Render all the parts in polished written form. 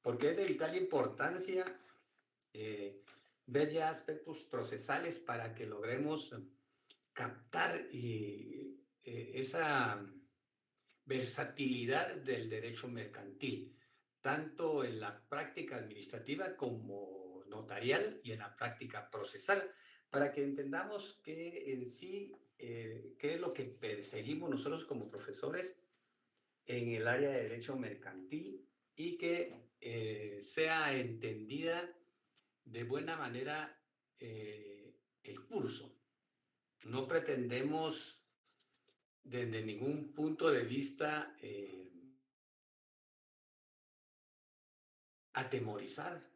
porque es de vital importancia ver ya aspectos procesales para que logremos captar esa versatilidad del derecho mercantil, tanto en la práctica administrativa como notarial y en la práctica procesal, para que entendamos que en sí, qué es lo que perseguimos nosotros como profesores en el área de derecho mercantil y que sea entendida de buena manera el curso. No pretendemos desde ningún punto de vista atemorizar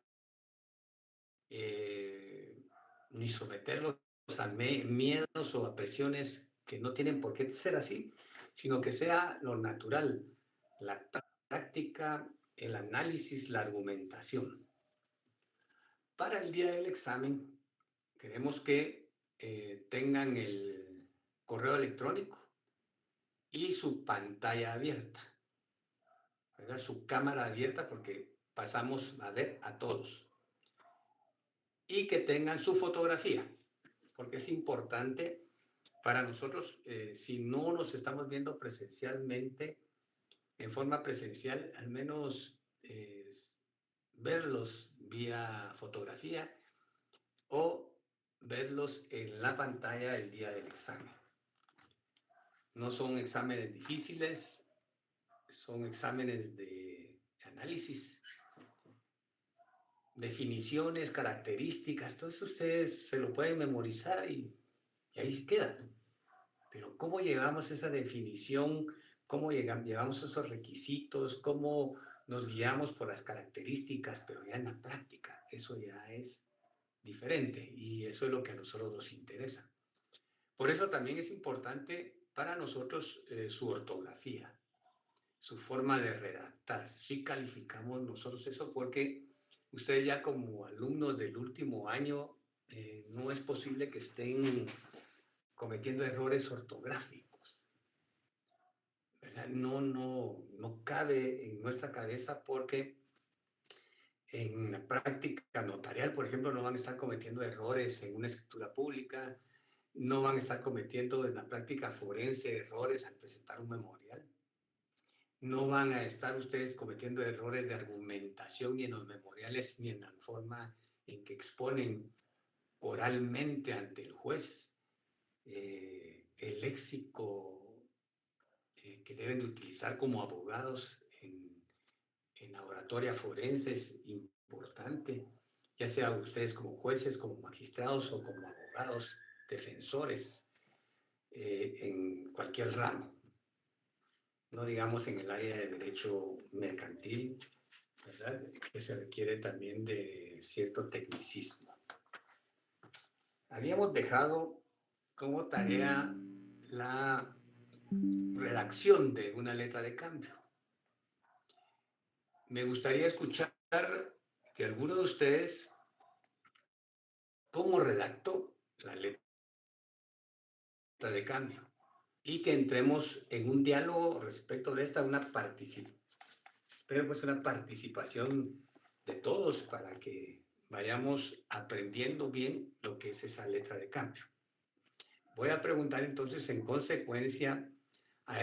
ni someterlos a miedos o a presiones que no tienen por qué ser así, sino que sea lo natural, la práctica, el análisis, la argumentación. Para el día del examen, queremos que tengan el correo electrónico y su pantalla abierta, ¿verdad? Su cámara abierta, porque pasamos a ver a todos. Y que tengan su fotografía, porque es importante para nosotros, si no nos estamos viendo presencialmente, en forma presencial, al menos verlos vía fotografía o verlos en la pantalla el día del examen. No son exámenes difíciles, son exámenes de análisis, definiciones, características, todo eso ustedes se lo pueden memorizar y ahí queda. Pero ¿cómo llevamos esa definición? ¿Cómo llevamos esos requisitos? ¿Cómo nos guiamos por las características? Pero ya en la práctica, eso ya es diferente y eso es lo que a nosotros nos interesa. Por eso también es importante para nosotros su ortografía, su forma de redactar. Sí calificamos nosotros eso porque ustedes ya como alumnos del último año no es posible que estén cometiendo errores ortográficos, ¿verdad? No cabe en nuestra cabeza porque en la práctica notarial, por ejemplo, no van a estar cometiendo errores en una escritura pública, no van a estar cometiendo en la práctica forense errores al presentar un memorial. No van a estar ustedes cometiendo errores de argumentación ni en los memoriales ni en la forma en que exponen oralmente ante el juez el léxico que deben de utilizar como abogados en la oratoria forense es importante, ya sea ustedes como jueces, como magistrados o como abogados, defensores en cualquier ramo. No digamos en el área de derecho mercantil, ¿verdad? Que se requiere también de cierto tecnicismo. Habíamos dejado como tarea la redacción de una letra de cambio. Me gustaría escuchar que alguno de ustedes, cómo redactó la letra de cambio y que entremos en un diálogo respecto de esta, espero pues una participación de todos para que vayamos aprendiendo bien lo que es esa letra de cambio. Voy a preguntar entonces en consecuencia a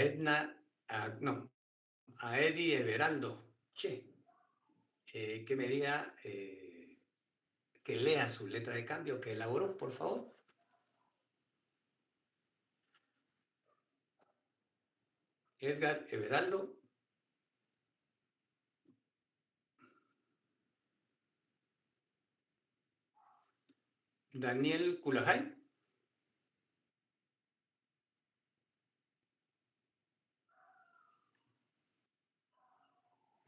a Eddie Everaldo, que me diga, que lea su letra de cambio que elaboró, por favor. Edgar Everaldo. Daniel Culajay.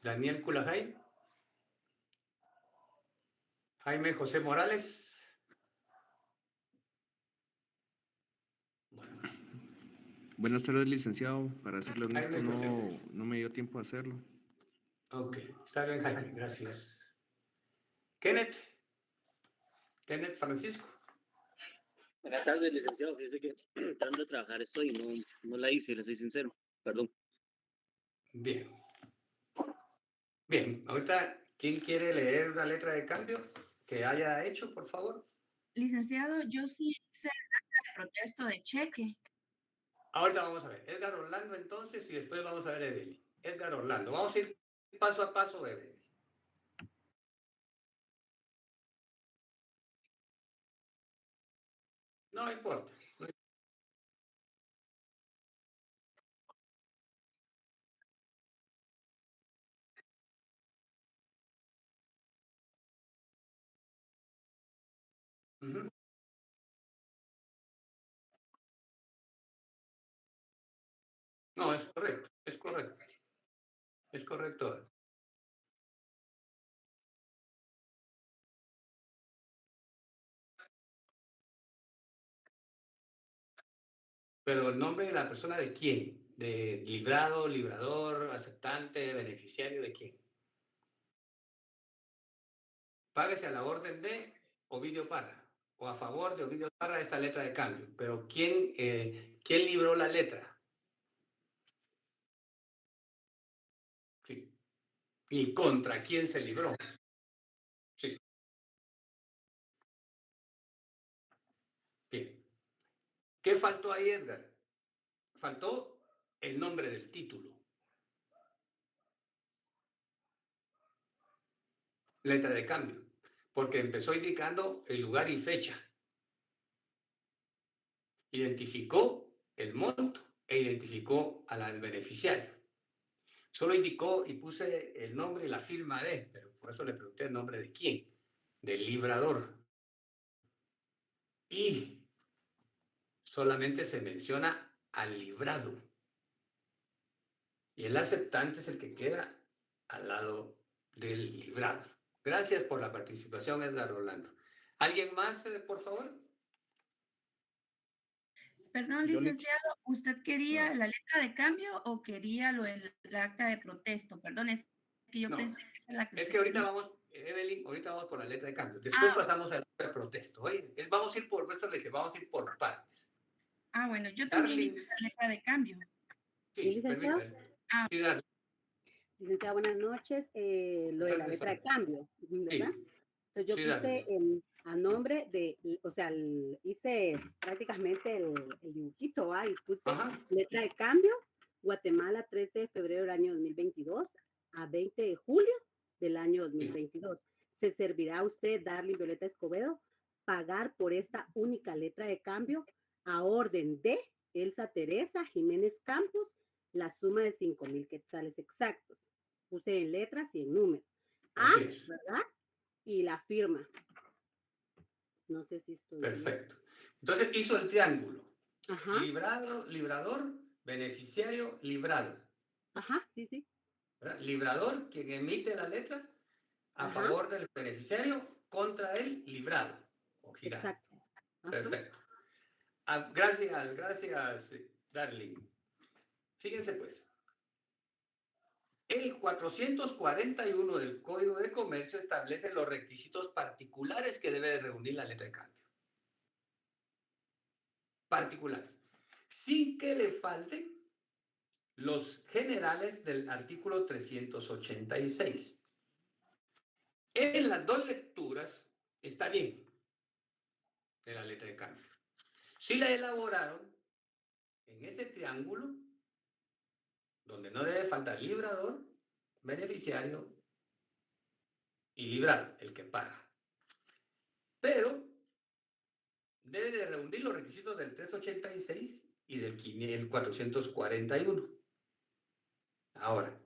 Daniel Culajay. Jaime José Morales. Bueno. Buenas tardes, licenciado. Para serle honesto, no me dio tiempo a hacerlo. Ok, está bien, Jaime, gracias. Kenneth Francisco. Buenas tardes, licenciado. Fíjese que entrando a trabajar estoy y no la hice, le soy sincero. Perdón. Bien. Bien, ahorita ¿Quién quiere leer una letra de cambio que haya hecho, por favor? Licenciado, yo sí hice el acta de protesto de cheque. Ahorita vamos a ver. Edgar Orlando entonces y después vamos a ver Evelyn. Edgar Orlando. Vamos a ir paso a paso, Evelyn. No importa. Ujú. No, es correcto, es correcto, es correcto. Pero el nombre de la persona de quién? ¿De librado, librador, aceptante, beneficiario de quién? Páguese a la orden de Ovidio Parra o a favor de Ovidio Parra esta letra de cambio. Pero ¿quién libró la letra? Sí. ¿Y contra quién se libró? Sí. Bien. ¿Qué faltó ahí, Edgar? Faltó el nombre del título. Letra de cambio. Porque empezó indicando el lugar y fecha. Identificó el monto e identificó al beneficiario. Solo indicó y puse el nombre y la firma de, pero por eso le pregunté el nombre de quién, del librador. Y solamente se menciona al librado. Y el aceptante es el que queda al lado del librado. Gracias por la participación, Edgar Rolando. ¿Alguien más, por favor? Perdón, Yo le, licenciado, ¿usted quería No, la letra de cambio o quería el acta de protesto? Perdón, es que yo no. pensé que era la que Es que usted ahorita quería. vamos, Evelyn, ahorita vamos por la letra de cambio. Después Ah, pasamos a la letra de protesto. Oye, vamos a ir por, esto de que vamos a ir por partes. bueno, yo también hice Darling, la letra de cambio. Sí, sí, licenciado. permítame. Ah, Sí, Darling, Licenciado, buenas noches. Lo de la buenas letra de tardes. cambio, ¿verdad? Sí, Entonces yo sí, puse Darling. a nombre de, o sea, hice prácticamente el dibujito, ¿va? Y puse Ajá. letra de cambio, Guatemala, 13 de febrero del año 2022 a 20 de julio del año Sí. 2022. Se servirá a usted, Darling Violeta Escobedo, pagar por esta única letra de cambio a orden de Elsa Teresa Jiménez Campos la suma de 5,000 quetzales exactos. Puse en letras y en números. Así es. ¿Verdad? Y la firma. No sé si estoy bien. Perfecto. Entonces hizo el triángulo. Ajá, Librado, librador, beneficiario, librado. ajá, sí, sí. ¿Verdad? Librador, quien emite la letra, a Ajá, favor del beneficiario, contra el librado o girado. exacto. Ajá. Perfecto. Gracias, Darling. Fíjense pues, el 441 del Código de Comercio establece los requisitos particulares que debe de reunir la letra de cambio. Particulares. Sin que le falten los generales del artículo 386. En las dos lecturas está bien de la letra de cambio. Si la elaboraron en ese triángulo, donde no debe faltar librador, beneficiario y librado, el que paga. Pero debe de reunir los requisitos del 386 y del 441. Ahora,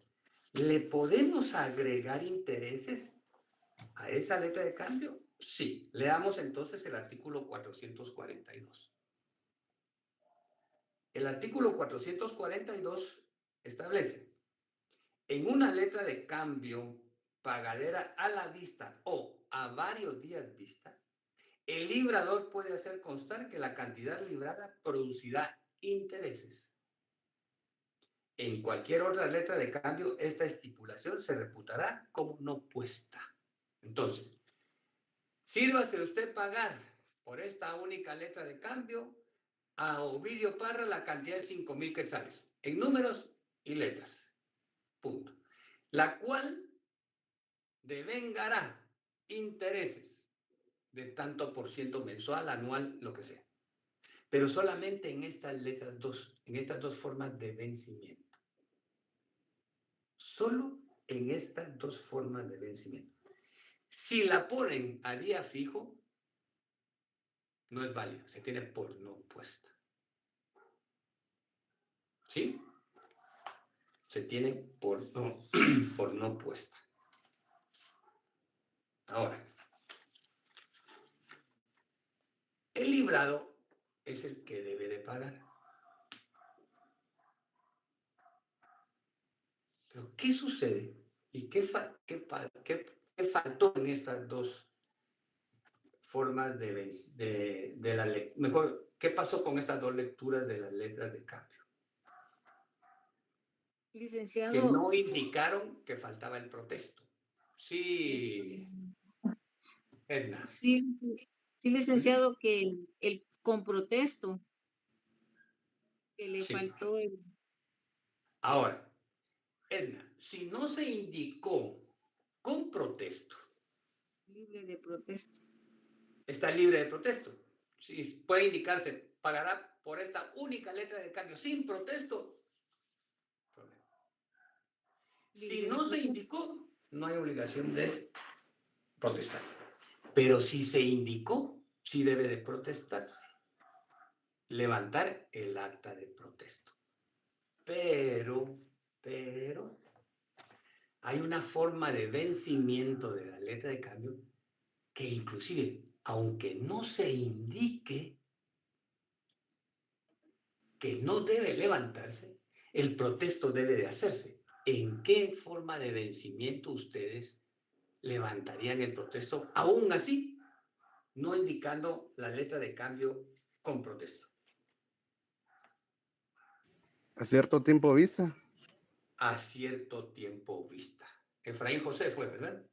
¿le podemos agregar intereses a esa letra de cambio? Sí. Leamos entonces el artículo 442. El artículo 442 establece, en una letra de cambio pagadera a la vista o a varios días vista, el librador puede hacer constar que la cantidad librada producirá intereses. En cualquier otra letra de cambio, esta estipulación se reputará como no puesta. Entonces, sírvase usted pagar por esta única letra de cambio a Ovidio Parra la cantidad de 5,000 quetzales, en números y letras. Punto. La cual devengará intereses de tanto por ciento mensual, anual, lo que sea. Pero solamente en estas letras dos, en estas dos formas de vencimiento. Solo en estas dos formas de vencimiento. Si la ponen a día fijo, no es válida, se tiene por no puesta. ¿Sí? Se tiene por no puesta. Ahora, el librado es el que debe de pagar. Pero, ¿qué sucede? ¿Y qué faltó en estas dos formas de la lectura? Mejor, ¿qué pasó con estas dos lecturas de las letras de cambio? Que Licenciado, no indicaron que faltaba el protesto. eso Sí, es. Edna. Sí, sí, licenciado, que el con protesto, que le Sí. faltó el Ahora, Edna, si no se indicó con protesto, libre de protesto. está libre de protesto. Si puede indicarse, pagará por esta única letra de cambio sin protesto. Problema. Si Libre de no se protesto. indicó, no hay obligación de protestar. Pero si se indicó, sí debe de protestarse. Levantar el acta de protesto. Pero, hay una forma de vencimiento de la letra de cambio que inclusive, aunque no se indique que no debe levantarse, el protesto debe de hacerse. ¿En qué forma de vencimiento ustedes levantarían el protesto, aún así, no indicando la letra de cambio con protesto? A cierto tiempo vista. A cierto tiempo vista. Efraín José fue, ¿verdad?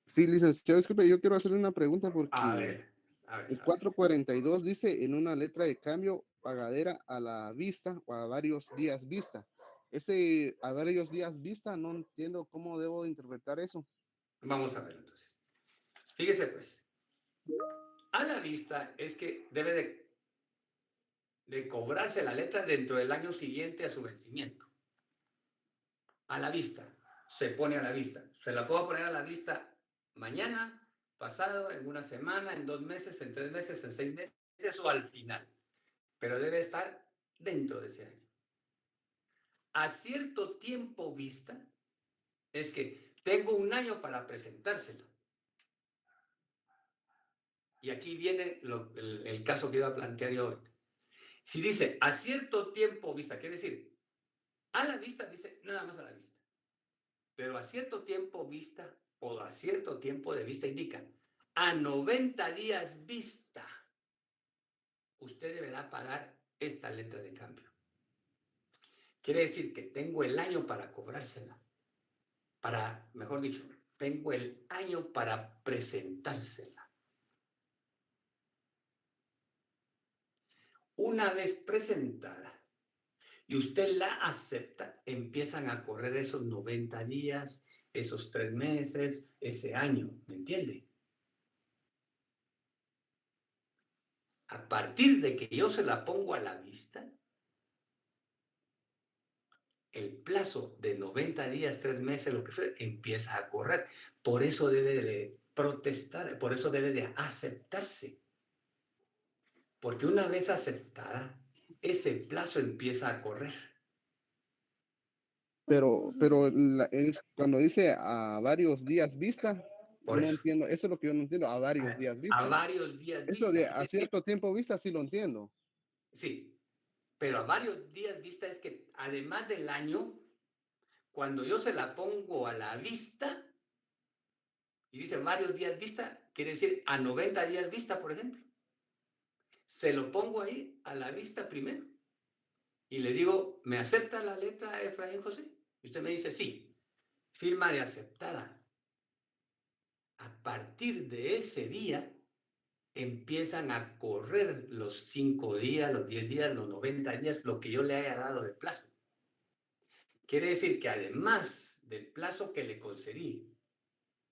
Sí, licenciado, disculpe, yo quiero hacerle una pregunta A porque ver, a ver. el 442 dice en una letra de cambio pagadera a la vista o a varios días vista. Ese a varios días vista, no entiendo cómo debo interpretar eso. Vamos a ver entonces. Fíjese pues, a la vista es que debe de cobrarse la letra dentro del año siguiente a su vencimiento. A la vista, se pone a la vista. Se la puedo poner a la vista mañana, pasado, en una semana, en 2 meses, en 3 meses, en 6 meses o al final. Pero debe estar dentro de ese año. A cierto tiempo vista es que tengo un año para presentárselo. Y aquí viene el caso que iba a plantear yo ahorita. Si dice a cierto tiempo vista, quiere decir, a la vista dice nada más a la vista. Pero a cierto tiempo vista o a cierto tiempo de vista indica a 90 días vista, usted deberá pagar esta letra de cambio. Quiere decir que tengo el año para cobrársela. Mejor dicho, tengo el año para presentársela. Una vez presentada y usted la acepta, empiezan a correr esos 90 días, esos 3 meses, ese año, ¿me entiende? A partir de que yo se la pongo a la vista, el plazo de 90 días, 3 meses, lo que sea, empieza a correr. Por eso debe de protestar, por eso debe de aceptarse. Porque una vez aceptada, ese plazo empieza a correr. Pero cuando dice a varios días vista, Por no eso. entiendo. Eso es lo que yo no entiendo, a varios días A vista. varios días Eso vista. de a cierto tiempo vista sí lo entiendo. Sí, pero a varios días vista es que además del año, cuando yo se la pongo a la vista, y dice varios días vista, quiere decir a 90 días vista, por ejemplo. Se lo pongo ahí a la vista primero y le digo, ¿me acepta la letra Efraín José? Y usted me dice, sí, firma de aceptada. A partir de ese día empiezan a correr los 5 días, los 10 días, los 90 días, lo que yo le haya dado de plazo. Quiere decir que además del plazo que le concedí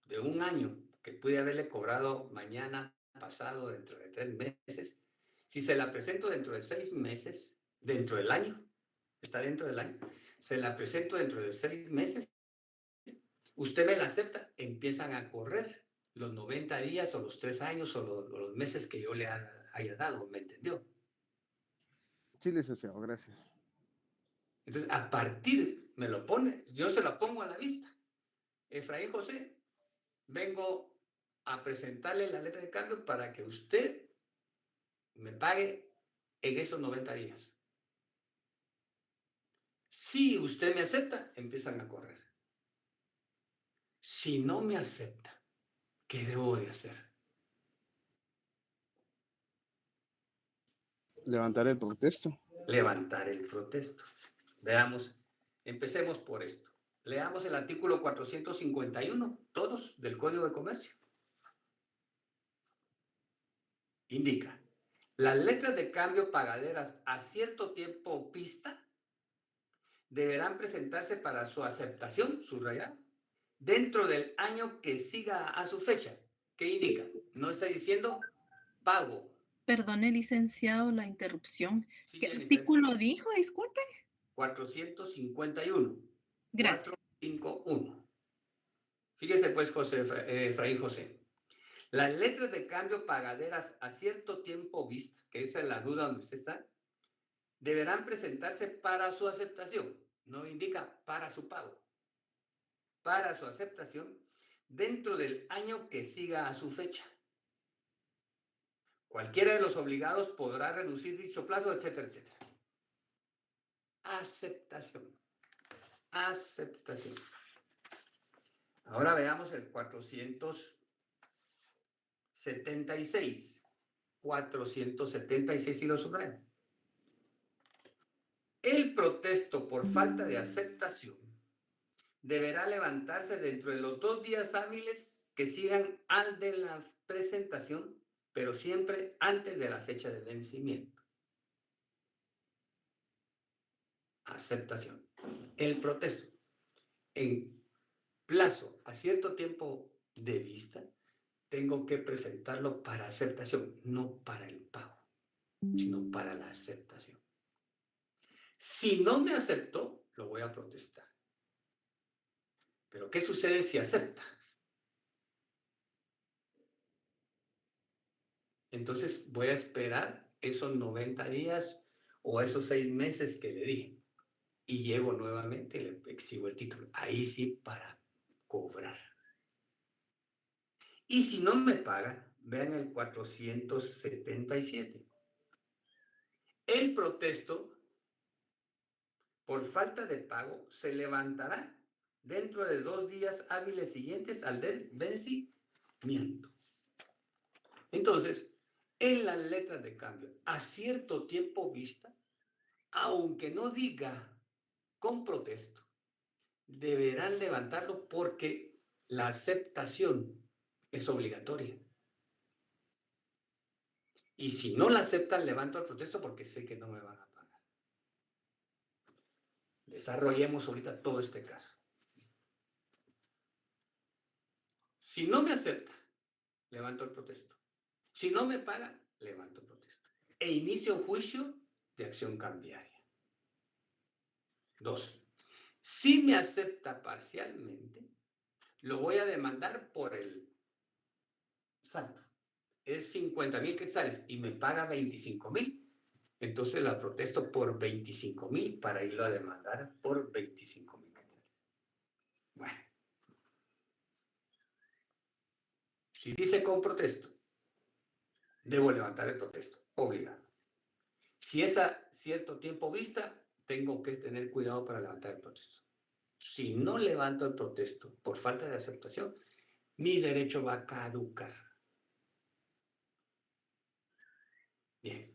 de un año que pude haberle cobrado mañana, pasado, dentro de 3 meses, si se la presento dentro de 6 meses, dentro del año, está dentro del año, se la presento dentro de 6 meses, usted me la acepta, empiezan a correr los 90 días o los 3 años o los meses que yo le haya dado, ¿me entendió? Sí, licenciado, gracias. Entonces, a partir, me lo pone, yo se lo pongo a la vista. Efraín José, vengo a presentarle la letra de cambio para que usted me pague en esos 90 días. Si usted me acepta, empiezan a correr. Si no me acepta, ¿qué debo de hacer? Levantar el protesto. Levantar el protesto. Veamos, empecemos por esto. Leamos el artículo 451, todos, del Código de Comercio. Indica, las letras de cambio pagaderas a cierto tiempo vista deberán presentarse para su aceptación, subrayado, dentro del año que siga a su fecha. ¿Qué indica? No está diciendo pago. Perdone, licenciado, la interrupción. Sí, ¿Qué Jennifer. artículo dijo? Disculpe. 451. Gracias. 451. Fíjese pues, Efraín José. Las letras de cambio pagaderas a cierto tiempo vista, que esa es la duda donde usted está, deberán presentarse para su aceptación. No indica para su pago. Para su aceptación dentro del año que siga a su fecha. Cualquiera de los obligados podrá reducir dicho plazo, etcétera, etcétera. Aceptación. Aceptación. Ahora veamos el 476. 476 y lo subrayo. El protesto por falta de aceptación deberá levantarse dentro de los 2 días hábiles que sigan al de la presentación, pero siempre antes de la fecha de vencimiento. Aceptación. El protesto en plazo a cierto tiempo de vista, tengo que presentarlo para aceptación, no para el pago, sino para la aceptación. Si no me aceptó, lo voy a protestar. Pero ¿qué sucede si acepta? Entonces voy a esperar esos 90 días o esos 6 meses que le dije. Y llego nuevamente y le exhibo el título. Ahí sí para cobrar. Y si no me paga, vean el 477. El protesto por falta de pago se levantará dentro de 2 días hábiles siguientes al del vencimiento. Entonces, en las letras de cambio, a cierto tiempo vista, aunque no diga con protesto, deberán levantarlo porque la aceptación es obligatoria. Y si no la aceptan, levanto el protesto porque sé que no me van a pagar. Desarrollemos ahorita todo este caso. Si no me acepta, levanto el protesto. Si no me paga, levanto el protesto. E inicio un juicio de acción cambiaria. 2. Si me acepta parcialmente, lo voy a demandar por el salto. Es 50,000 quetzales y me paga 25,000. Entonces la protesto por 25,000 para irlo a demandar por 25,000 quetzales. Bueno. Si dice con protesto, debo levantar el protesto, obligado. Si es a cierto tiempo vista, tengo que tener cuidado para levantar el protesto. Si no levanto el protesto por falta de aceptación, mi derecho va a caducar. Bien.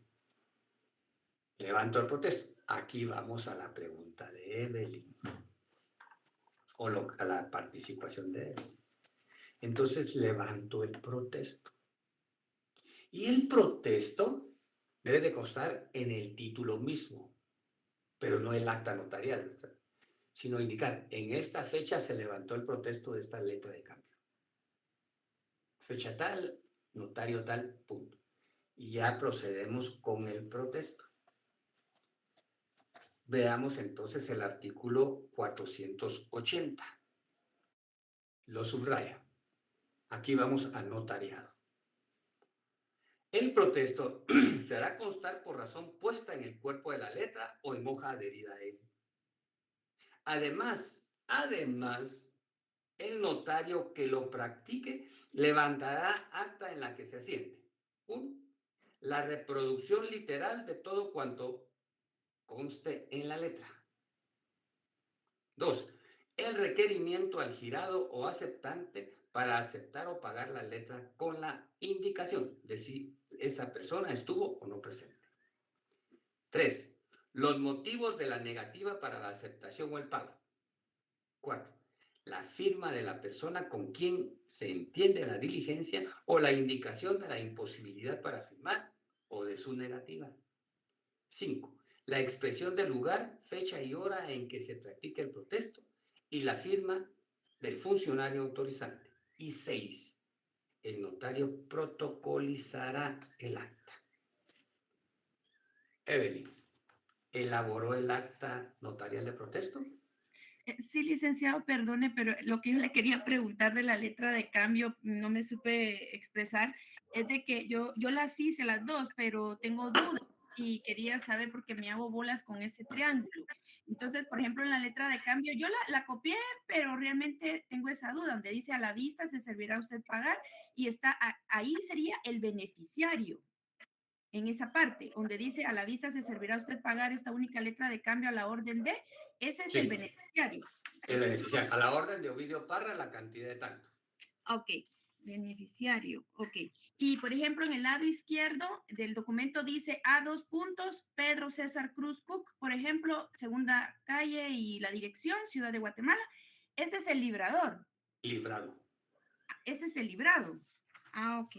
Levanto el protesto. Aquí vamos a la pregunta de Evelyn. O a la participación de Evelyn. Entonces levanto el protesto. Y el protesto debe de constar en el título mismo, pero no el acta notarial, sino indicar, en esta fecha se levantó el protesto de esta letra de cambio. fecha tal, notario tal, punto. Y ya procedemos con el protesto. Veamos entonces el artículo 480. Lo subraya. Aquí vamos a notariado. El protesto se hará constar por razón puesta en el cuerpo de la letra o en hoja adherida a él. Además, el notario que lo practique levantará acta en la que se asiente. 1. La reproducción literal de todo cuanto conste en la letra. 2. El requerimiento al girado o aceptante para aceptar o pagar la letra con la indicación de si esa persona estuvo o no presente. 3. Los motivos de la negativa para la aceptación o el pago. 4. La firma de la persona con quien se entiende la diligencia o la indicación de la imposibilidad para firmar o de su negativa. 5. La expresión del lugar, fecha y hora en que se practique el protesto y la firma del funcionario autorizante. Y 6. El notario protocolizará el acta. Evelyn, ¿elaboró el acta notarial de protesto? Sí, licenciado, perdone, pero lo que yo le quería preguntar de la letra de cambio, no me supe expresar, es de que yo las hice las dos, pero tengo dudas y quería saber porque me hago bolas con ese triángulo. Entonces, por ejemplo, en la letra de cambio, yo la copié, pero realmente tengo esa duda, donde dice a la vista se servirá a usted pagar y está ahí sería el beneficiario. En esa parte, donde dice a la vista se servirá a usted pagar esta única letra de cambio a la orden de, ese es el Sí. beneficiario. El beneficiario. A la orden de Ovidio Parra, la cantidad de tanto. Ok, beneficiario, ok. Y por ejemplo, en el lado izquierdo del documento dice a 2 puntos, Pedro César Cruz Cook, por ejemplo, segunda calle y la dirección, Ciudad de Guatemala. Ese es el librador. Librado. Ese es el librado. Ah, ok.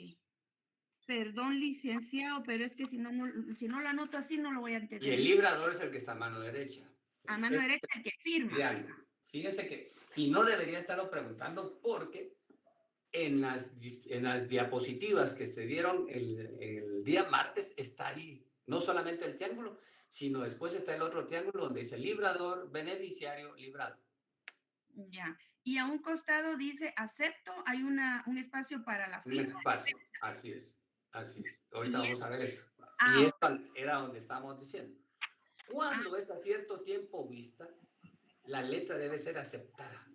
Perdón, licenciado, pero es que si no lo anoto así, no lo voy a Y entender. el librador es el que está a mano derecha. A mano derecha, el que firma. Triángulo. Fíjese que, y no debería estarlo preguntando porque en las diapositivas que se dieron el día martes está ahí, no solamente el triángulo, sino después está el otro triángulo donde dice librador, beneficiario, librado. Ya. Y a un costado dice acepto, hay un espacio para la Un firma. espacio, así es, así es. Ahorita Y vamos a ver eso. Ah, Y esto era donde estábamos diciendo. Cuando es a cierto tiempo vista, la letra debe ser aceptada.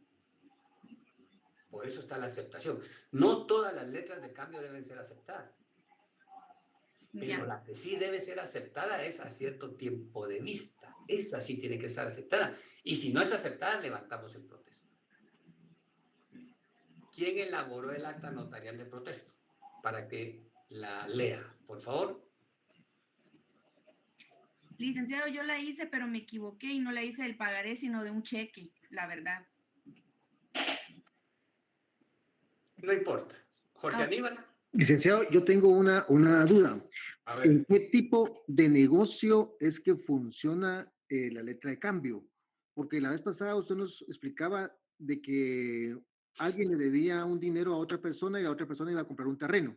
Por eso está la aceptación. No todas las letras de cambio deben ser aceptadas. Pero ya. la que sí debe ser aceptada es a cierto tiempo de vista. Esa sí tiene que estar aceptada. Y si no es aceptada, levantamos el protesto. ¿Quién elaboró el acta notarial de protesto? Para que la lea, por favor. Licenciado, yo la hice, pero me equivoqué y no la hice del pagaré, sino de un cheque, la verdad. No importa. Jorge Aníbal. Licenciado, yo tengo una duda. A ver. ¿En qué tipo de negocio es que funciona la letra de cambio? Porque la vez pasada usted nos explicaba de que alguien le debía un dinero a otra persona y la otra persona iba a comprar un terreno.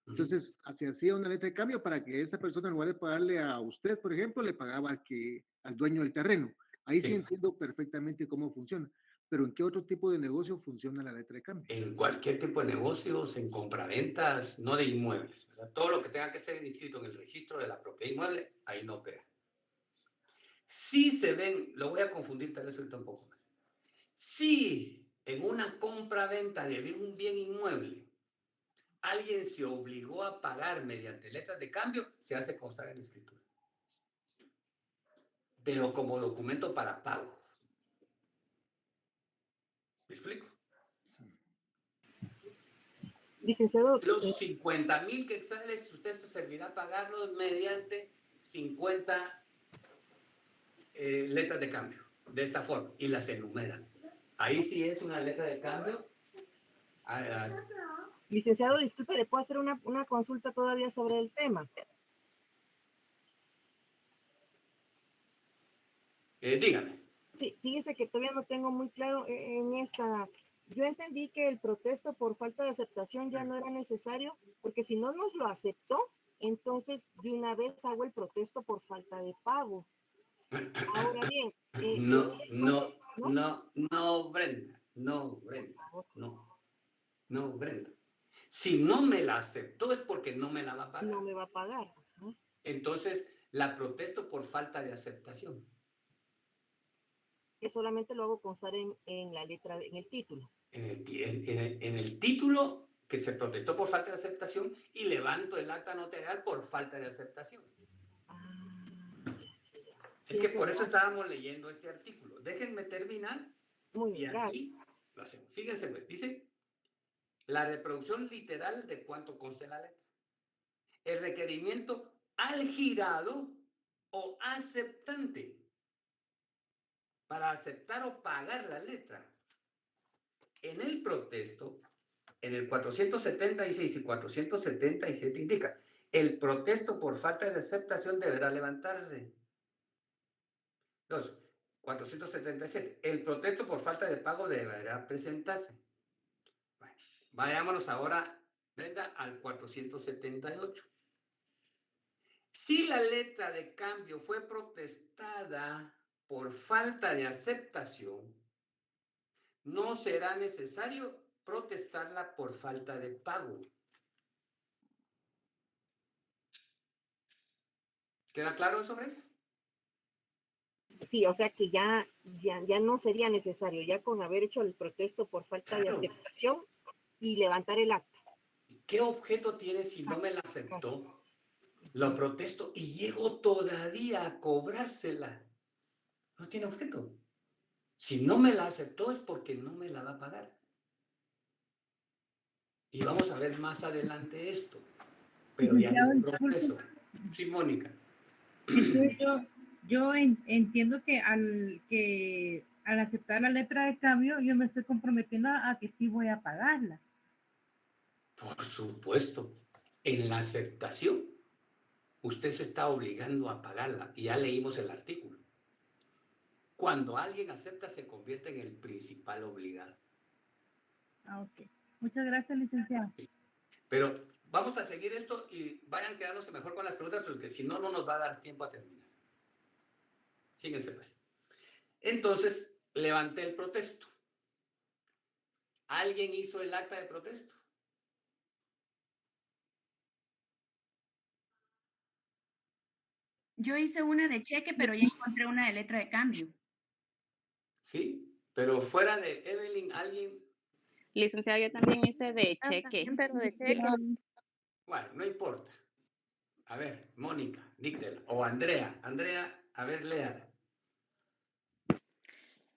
Entonces, se hacía una letra de cambio para que esa persona, en lugar de pagarle a usted, por ejemplo, le pagaba al dueño del terreno. Ahí sí Sí. entiendo perfectamente cómo funciona. Pero ¿en qué otro tipo de negocio funciona la letra de cambio? En cualquier tipo de negocios, en compraventas, no de inmuebles, ¿verdad? Todo lo que tenga que ser inscrito en el registro de la propiedad inmueble, ahí no opera. Sí se ven, lo voy a confundir tal vez ahorita un poco más. Si en una compra-venta de un bien inmueble alguien se obligó a pagar mediante letras de cambio, se hace constar en la escritura. Pero como documento para pago. ¿Me explico? Licenciado, Los 50,000 quetzales, usted se servirá pagarlos mediante 50 letras de cambio, de esta forma, y las enumeran. Ahí sí es una letra de cambio. Licenciado, disculpe, ¿le puedo hacer una consulta todavía sobre el tema? Dígame. Sí, fíjese que todavía no tengo muy claro en esta Yo entendí que el protesto por falta de aceptación ya no era necesario, porque si no nos lo aceptó, entonces de una vez hago el protesto por falta de pago. Ahora bien, No, no, ¿no? no, no, Brenda, no, Brenda, no, no, Brenda. Si no me la aceptó es porque no me la va a pagar. No me va a pagar. Ajá. Entonces, la protesto por falta de aceptación. Que solamente lo hago constar en la letra, en el título. En el título que se protestó por falta de aceptación y levanto el acta notarial por falta de aceptación. Es que por eso estábamos leyendo este artículo. Déjenme terminar y así lo hacemos. Fíjense, pues, dice la reproducción literal de cuánto consta la letra. El requerimiento al girado o aceptante para aceptar o pagar la letra. En el protesto, en el 476 y 477 indica, el protesto por falta de aceptación deberá levantarse. 2. 477. El protesto por falta de pago deberá presentarse. Bueno, vayámonos ahora, Brenda, al 478. Si la letra de cambio fue protestada por falta de aceptación, no será necesario protestarla por falta de pago. ¿Queda claro eso, Brenda? Sí, o sea que ya no sería necesario, ya con haber hecho el protesto por falta de aceptación y levantar el acta. ¿Qué objeto tiene si no me la aceptó? Lo protesto y llego todavía a cobrársela. No tiene objeto. Si no me la aceptó es porque no me la va a pagar. Y vamos a ver más adelante esto. Pero ya en el proceso. Sí, Mónica. Entonces yo entiendo que al aceptar la letra de cambio, yo me estoy comprometiendo a que sí voy a pagarla. Por supuesto. En la aceptación, usted se está obligando a pagarla. Y ya leímos el artículo. Cuando alguien acepta, se convierte en el principal obligado. Ah, ok. Muchas gracias, licenciado. Pero vamos a seguir esto y vayan quedándose mejor con las preguntas porque si no, no nos va a dar tiempo a terminar. Fíjense pues. Entonces, levanté el protesto. ¿Alguien hizo el acta de protesto? Yo hice una de cheque, pero ya encontré una de letra de cambio. Sí, pero fuera de Evelyn, ¿alguien? Licenciada, yo también hice de cheque. Pero de cheque. Bueno, no importa. A ver, Mónica, díctela. O Andrea. Andrea, a ver, léala.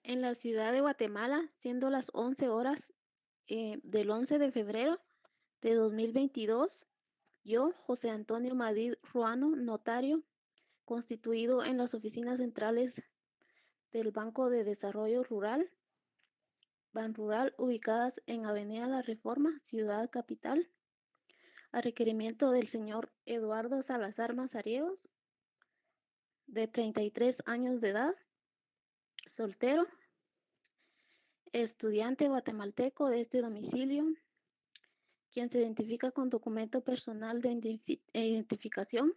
En la ciudad de Guatemala, siendo las 11 horas del 11 de febrero de 2022, yo, José Antonio Madrid Ruano, notario, constituido en las oficinas centrales del Banco de Desarrollo Rural, Banrural, ubicadas en Avenida La Reforma, Ciudad Capital, a requerimiento del señor Eduardo Salazar Mazariegos, de 33 años de edad, soltero, estudiante guatemalteco de este domicilio, quien se identifica con documento personal de identificación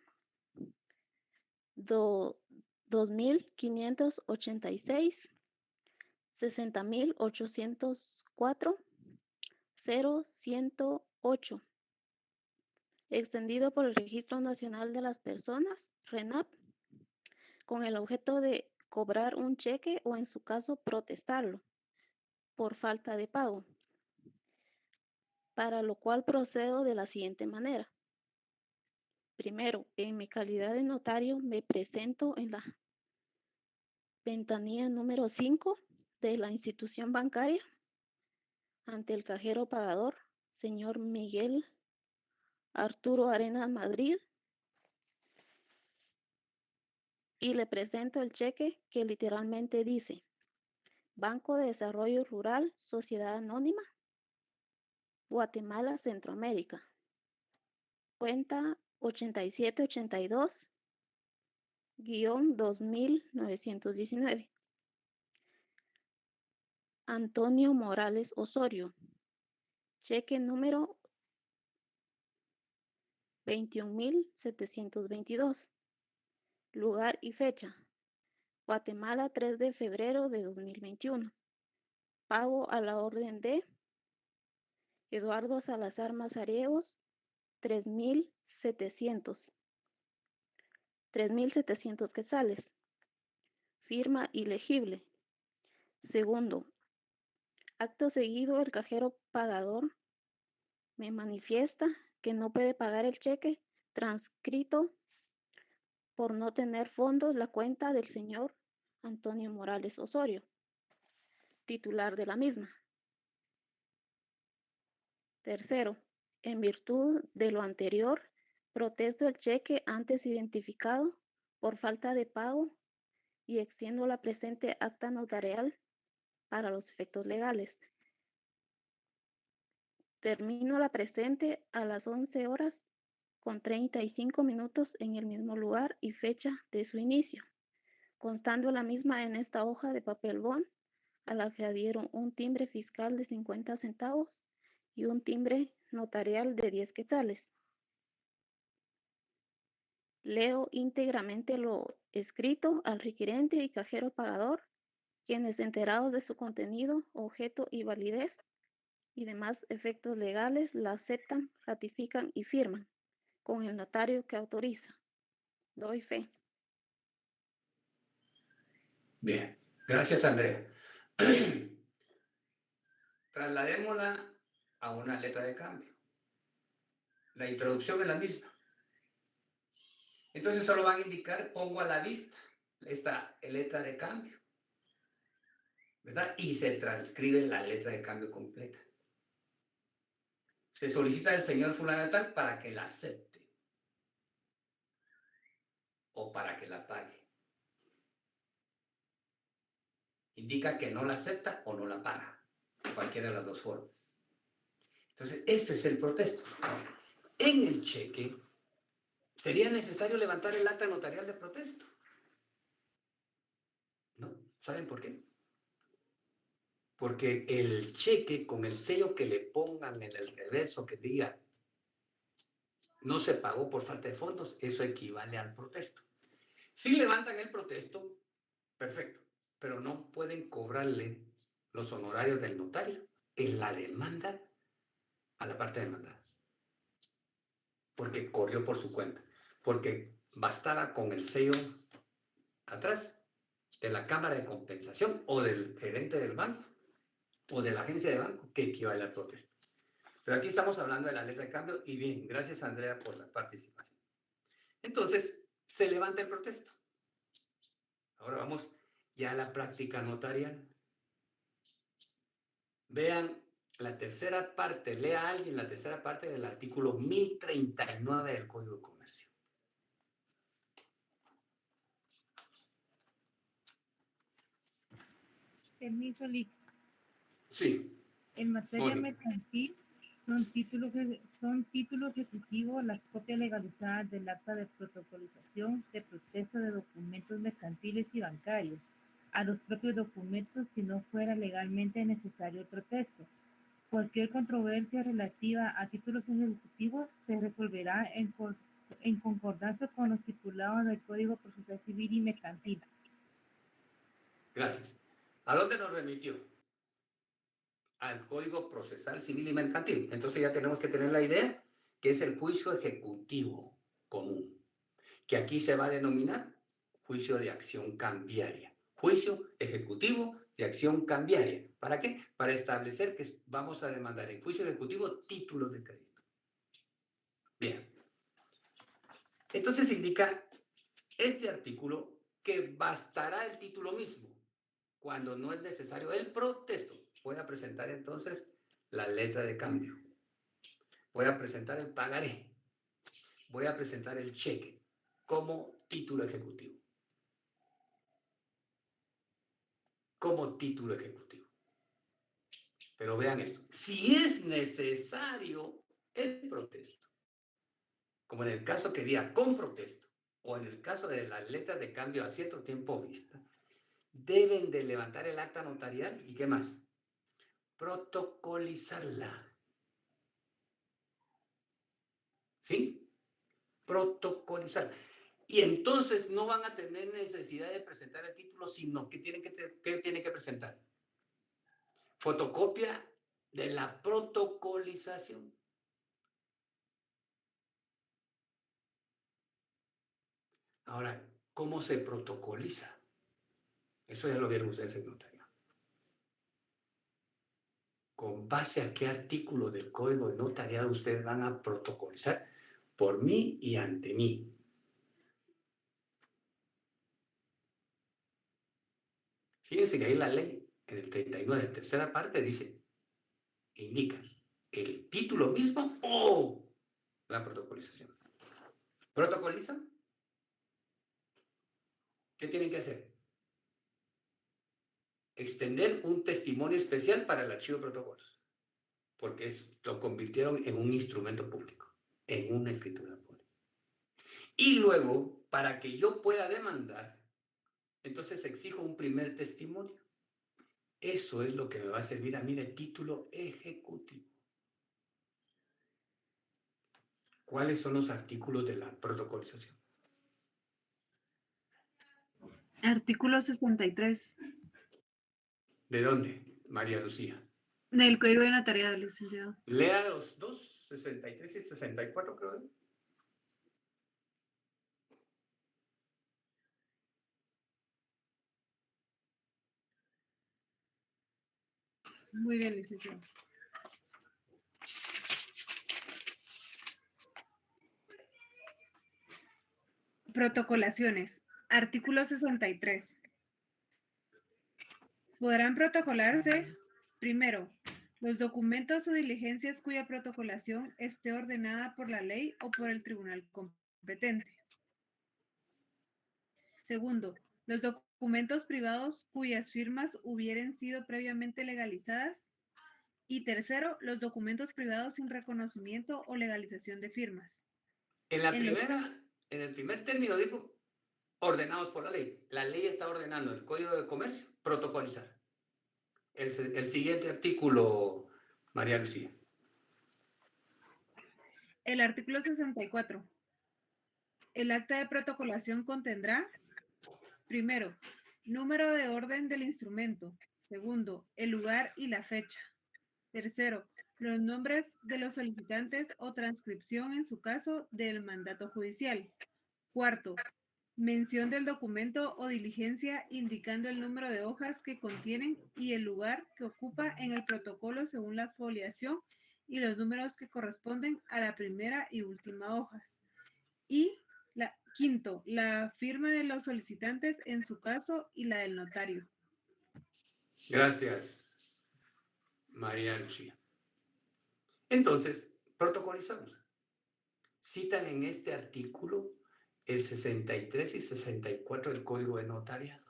2586 60804 0108, extendido por el Registro Nacional de las Personas, RENAP, con el objeto de cobrar un cheque o en su caso protestarlo por falta de pago, para lo cual procedo de la siguiente manera. Primero, en mi calidad de notario, me presento en la ventanilla número 5 de la institución bancaria ante el cajero pagador, señor Miguel Arturo Arenas Madrid, y le presento el cheque que literalmente dice Banco de Desarrollo Rural, Sociedad Anónima, Guatemala, Centroamérica. Cuenta 8782-2919. Antonio Morales Osorio. Cheque número 21.722. Lugar y fecha. Guatemala, 3 de febrero de 2021. Pago a la orden de Eduardo Salazar Mazariegos, 3.700 quetzales. Firma ilegible. Segundo, acto seguido, el cajero pagador me manifiesta que no puede pagar el cheque transcrito por no tener fondos la cuenta del señor Antonio Morales Osorio, titular de la misma. Tercero, en virtud de lo anterior, protesto el cheque antes identificado por falta de pago y extiendo la presente acta notarial para los efectos legales. Termino la presente a las 11 horas con 35 minutos en el mismo lugar y fecha de su inicio, constando la misma en esta hoja de papel bond, a la que adhieron un timbre fiscal de 50 centavos y un timbre notarial de 10 quetzales. Leo íntegramente lo escrito al requirente y cajero pagador, quienes enterados de su contenido, objeto y validez y demás efectos legales la aceptan, ratifican y firman con el notario que autoriza. Doy fe. Bien, gracias Andrea. Trasladémosla a una letra de cambio. La introducción es la misma. Entonces solo van a indicar, pongo a la vista esta letra de cambio, ¿verdad? Y se transcribe la letra de cambio completa. Se solicita al señor fulano de tal para que la acepte o para que la pague. Indica que no la acepta o no la paga, cualquiera de las dos formas. Entonces, ese es el protesto. En el cheque, ¿sería necesario levantar el acta notarial de protesto? ¿No? ¿Saben por qué? Porque el cheque, con el sello que le pongan en el reverso que diga no se pagó por falta de fondos, eso equivale al protesto. Si levantan el protesto, perfecto, pero no pueden cobrarle los honorarios del notario en la demanda a la parte demandada, porque corrió por su cuenta, porque bastaba con el sello atrás de la Cámara de Compensación o del gerente del banco o de la agencia de banco que equivale al protesto. Pero aquí estamos hablando de la letra de cambio y bien, gracias Andrea por la participación. Entonces, se levanta el protesto. Ahora vamos ya a la práctica notarial. Vean la tercera parte, lea a alguien la tercera parte del artículo 1039 del Código de Comercio. Permiso, Lic. Sí. En materia Oye. mercantil, son títulos ejecutivos las copias legalizadas del acta de protocolización de protesta de documentos mercantiles y bancarios a los propios documentos si no fuera legalmente necesario el protesto. Cualquier controversia relativa a títulos ejecutivos se resolverá en concordancia con los estipulados del Código Procesal Civil y Mercantil. Gracias. ¿A dónde nos remitió? Al Código Procesal Civil y Mercantil. Entonces ya tenemos que tener la idea que es el juicio ejecutivo común, que aquí se va a denominar juicio de acción cambiaria. Juicio ejecutivo de acción cambiaria. ¿Para qué? Para establecer que vamos a demandar en juicio ejecutivo títulos de crédito. Bien. Entonces indica este artículo que bastará el título mismo cuando no es necesario el protesto. Voy a presentar entonces la letra de cambio. Voy a presentar el pagaré. Voy a presentar el cheque como título ejecutivo. Como título ejecutivo. Pero vean esto. Si es necesario el protesto, como en el caso que diga con protesto, o en el caso de las letras de cambio a cierto tiempo vista, deben de levantar el acta notarial y ¿qué más? protocolizarla. ¿Sí? Protocolizar. Y entonces no van a tener necesidad de presentar el título, sino que tienen que presentar fotocopia de la protocolización. Ahora, ¿cómo se protocoliza? Eso ya lo vieron ustedes en notario. ¿Con base a qué artículo del Código de Notariado ustedes van a protocolizar por mí y ante mí? Fíjense que ahí la ley, en el 39, en tercera parte, dice, indica el título mismo o la protocolización. ¿Protocolizan? ¿Qué tienen que hacer? Extender un testimonio especial para el archivo de protocolos, porque lo convirtieron en un instrumento público, en una escritura pública. Y luego, para que yo pueda demandar, entonces exijo un primer testimonio. Eso es lo que me va a servir a mí de título ejecutivo. ¿Cuáles son los artículos de la protocolización? Artículo 63 ¿De dónde, María Lucía? del Código de Notariado, licenciado. Lea los dos, 63 y 64, creo. Muy bien, licenciado. Protocolaciones. Artículo 63. Podrán protocolarse, primero, los documentos o diligencias cuya protocolación esté ordenada por la ley o por el tribunal competente. Segundo, los documentos privados cuyas firmas hubieran sido previamente legalizadas. Y tercero, los documentos privados sin reconocimiento o legalización de firmas. En el primer término dijo ordenados por la ley. La ley está ordenando el Código de Comercio, protocolizar. El siguiente artículo, María Lucía. El artículo 64. El acta de protocolación contendrá, primero, número de orden del instrumento. Segundo, el lugar y la fecha. Tercero, los nombres de los solicitantes o transcripción en su caso del mandato judicial. Cuarto, mención del documento o diligencia indicando el número de hojas que contienen y el lugar que ocupa en el protocolo según la foliación y los números que corresponden a la primera y última hojas. Y quinto, la firma de los solicitantes en su caso y la del notario. Gracias, María Lucía. Entonces, protocolizamos. Citan en este artículo el 63 y 64 del Código de Notariado.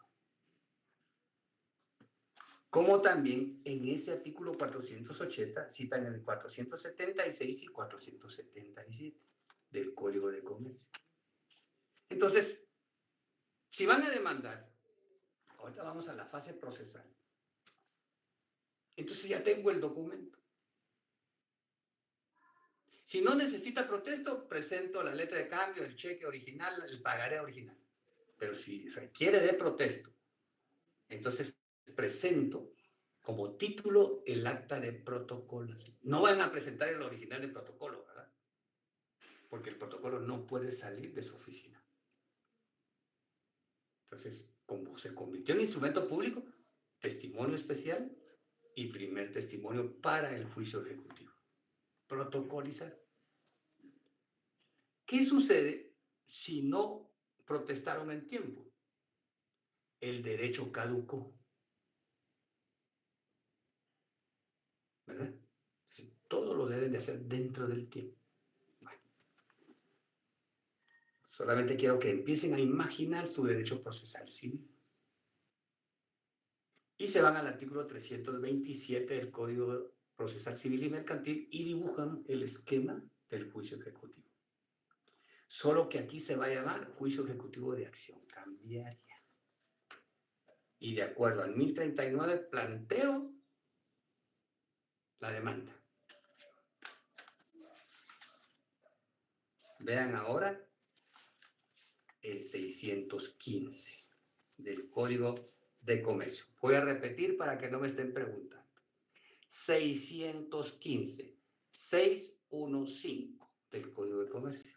Como también en ese artículo 480 citan el 476 y 477 del Código de Comercio. Entonces, si van a demandar, ahorita vamos a la fase procesal. Entonces ya tengo el documento. Si no necesita protesto, presento la letra de cambio, el cheque original, el pagaré original. Pero si requiere de protesto, entonces presento como título el acta de protocolo. No van a presentar el original del protocolo, ¿verdad? Porque el protocolo no puede salir de su oficina. Entonces, como se convirtió en instrumento público, testimonio especial y primer testimonio para el juicio ejecutivo. Protocolizar. ¿Qué sucede si no protestaron en tiempo? El derecho caducó. ¿Verdad? Todo lo deben de hacer dentro del tiempo. Bueno. Solamente quiero que empiecen a imaginar su derecho procesal civil. Y se van al artículo 327 del Código Procesal Civil y Mercantil y dibujan el esquema del juicio ejecutivo. Solo que aquí se va a llamar juicio ejecutivo de acción cambiaria. Y de acuerdo al 1039 planteo la demanda. Vean ahora el 615 del Código de Comercio. Voy a repetir para que no me estén preguntando. 615, 615 del Código de Comercio.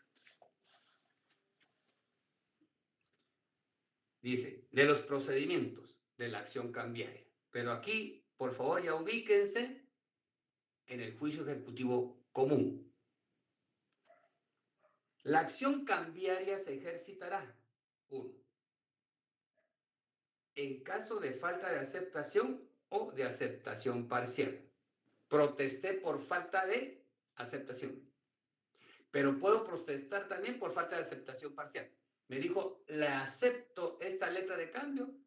Dice, de los procedimientos de la acción cambiaria. Pero aquí, por favor, ya ubíquense en el juicio ejecutivo común. La acción cambiaria se ejercitará, 1, en caso de falta de aceptación o de aceptación parcial. Protesté por falta de aceptación, pero puedo protestar también por falta de aceptación parcial. Me dijo, le acepto esta letra de cambio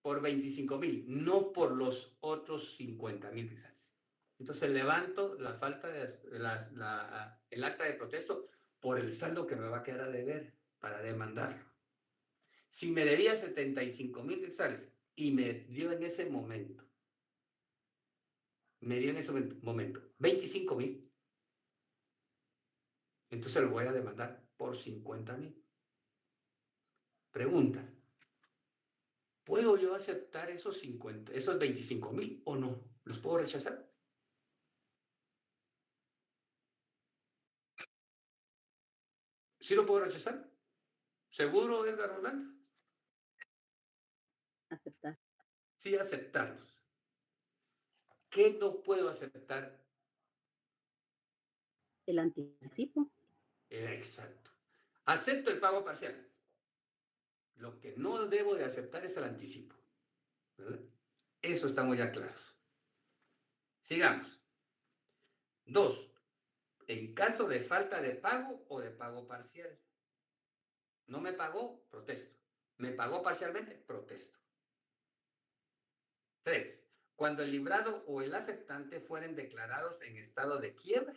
por 25,000, no por los otros 50,000 quizás. Entonces levanto la falta de el acta de protesto por el saldo que me va a quedar a deber para demandarlo. Si me debía 75,000 quetzales y me dio en ese momento 25,000, entonces lo voy a demandar por 50,000. Pregunta, ¿puedo yo aceptar esos 25,000 o no? ¿Los puedo rechazar? ¿Sí lo puedo rechazar? ¿Seguro, Edgar Rolando? Aceptar. Sí, aceptarlos. ¿Qué no puedo aceptar? El anticipo. Exacto. Acepto el pago parcial. Lo que no debo de aceptar es el anticipo, ¿verdad? Eso estamos ya claros. Sigamos. 2. En caso de falta de pago o de pago parcial. No me pagó, protesto. Me pagó parcialmente, protesto. 3. Cuando el librado o el aceptante fueren declarados en estado de quiebra,